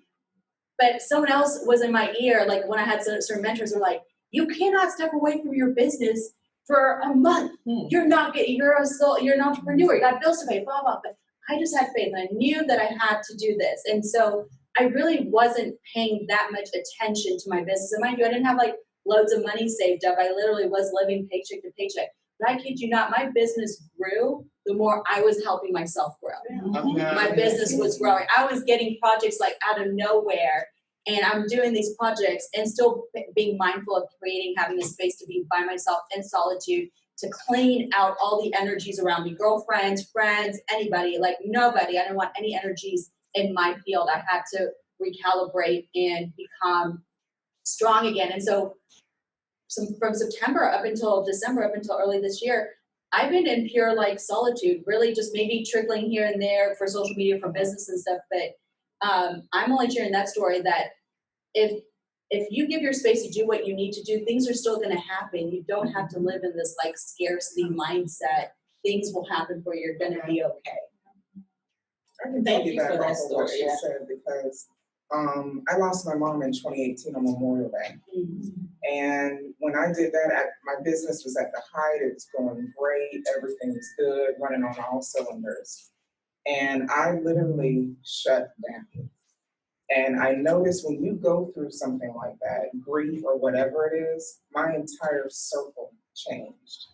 But someone else was in my ear, when I had certain mentors were like, you cannot step away from your business for a month. You're an entrepreneur, you got bills to pay, blah, blah. But I just had faith, and I knew that I had to do this. And so I really wasn't paying that much attention to my business. And mind you, I didn't have loads of money saved up. I literally was living paycheck to paycheck. But I kid you not, my business grew the more I was helping myself grow. My business was growing. I was getting projects out of nowhere, and I'm doing these projects and still being mindful of creating, having a space to be by myself in solitude, to clean out all the energies around me, girlfriends, friends, anybody, nobody. I didn't want any energies in my field. I had to recalibrate and become strong again. And so from September up until December, up until early this year, I've been in pure solitude, really just maybe trickling here and there for social media, for business and stuff. But I'm only sharing that story that if you give your space to do what you need to do, things are still going to happen. You don't have to live in this scarcity mindset. Things will happen for you. You're going to be okay. I can Thank you for that off of what story. she said, because I lost my mom in 2018 on Memorial Day. And when I did that, my business was at the height. It was going great. Everything was good, running on all cylinders. And I literally shut down. And I noticed when you go through something like that, grief or whatever it is, my entire circle changed.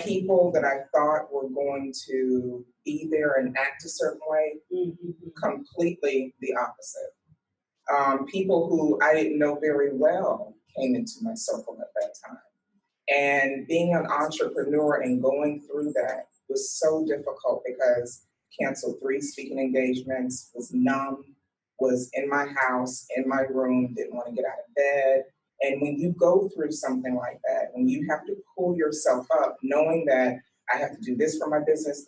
People that I thought were going to be there and act a certain way, completely the opposite. People who I didn't know very well came into my circle at that time. And being an entrepreneur and going through that was so difficult because canceled 3 speaking engagements, was numb, was in my house, in my room, didn't want to get out of bed. And when you go through something like that, when you have to pull yourself up, knowing that I have to do this for my business,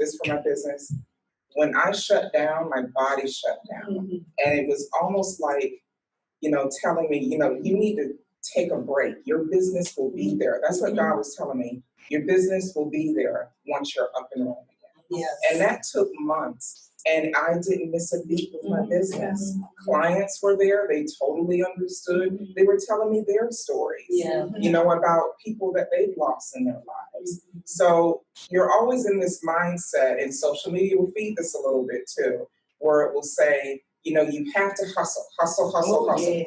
when I shut down, my body shut down. And it was almost like, telling me, you need to take a break. Your business will be there. That's what God was telling me. Your business will be there once you're up and running again. Yes. And that took months. And I didn't miss a beat with my business. Clients were there, they totally understood. They were telling me their stories, you know, about people that they've lost in their lives. So you're always in this mindset, and social media will feed this a little bit too, where it will say, you know, you have to hustle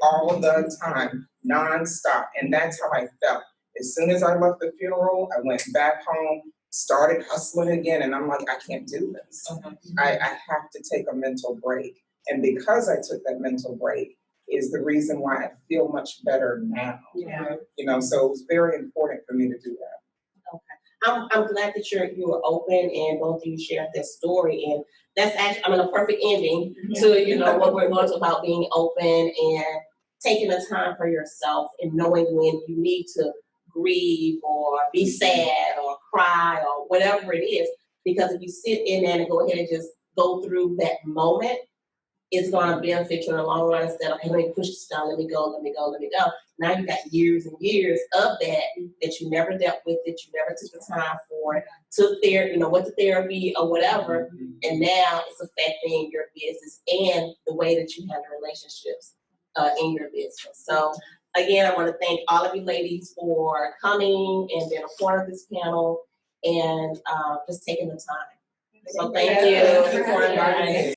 all the time, nonstop. And that's how I felt. As soon as I left the funeral, I went back home, started hustling again, and I'm like, I can't do this. I have to take a mental break. And because I took that mental break is the reason why I feel much better now. You know, so it was very important for me to do that. I'm glad that you were open and both of you shared that story, and that's actually, a perfect ending to, you know, what we're going to about being open and taking the time for yourself and knowing when you need to grieve or be sad or cry or whatever it is, because if you sit in there and go ahead and just go through that moment, it's going to benefit you in the long run instead of, hey, let me push this down, let me go. Now you got years and years of that you never dealt with, that you never took the time for, took therapy, you know, went to therapy or whatever, and now it's affecting your business and the way that you handle relationships in your business. So again, I want to thank all of you ladies for coming and being a part of this panel and just taking the time. So thank you for inviting us.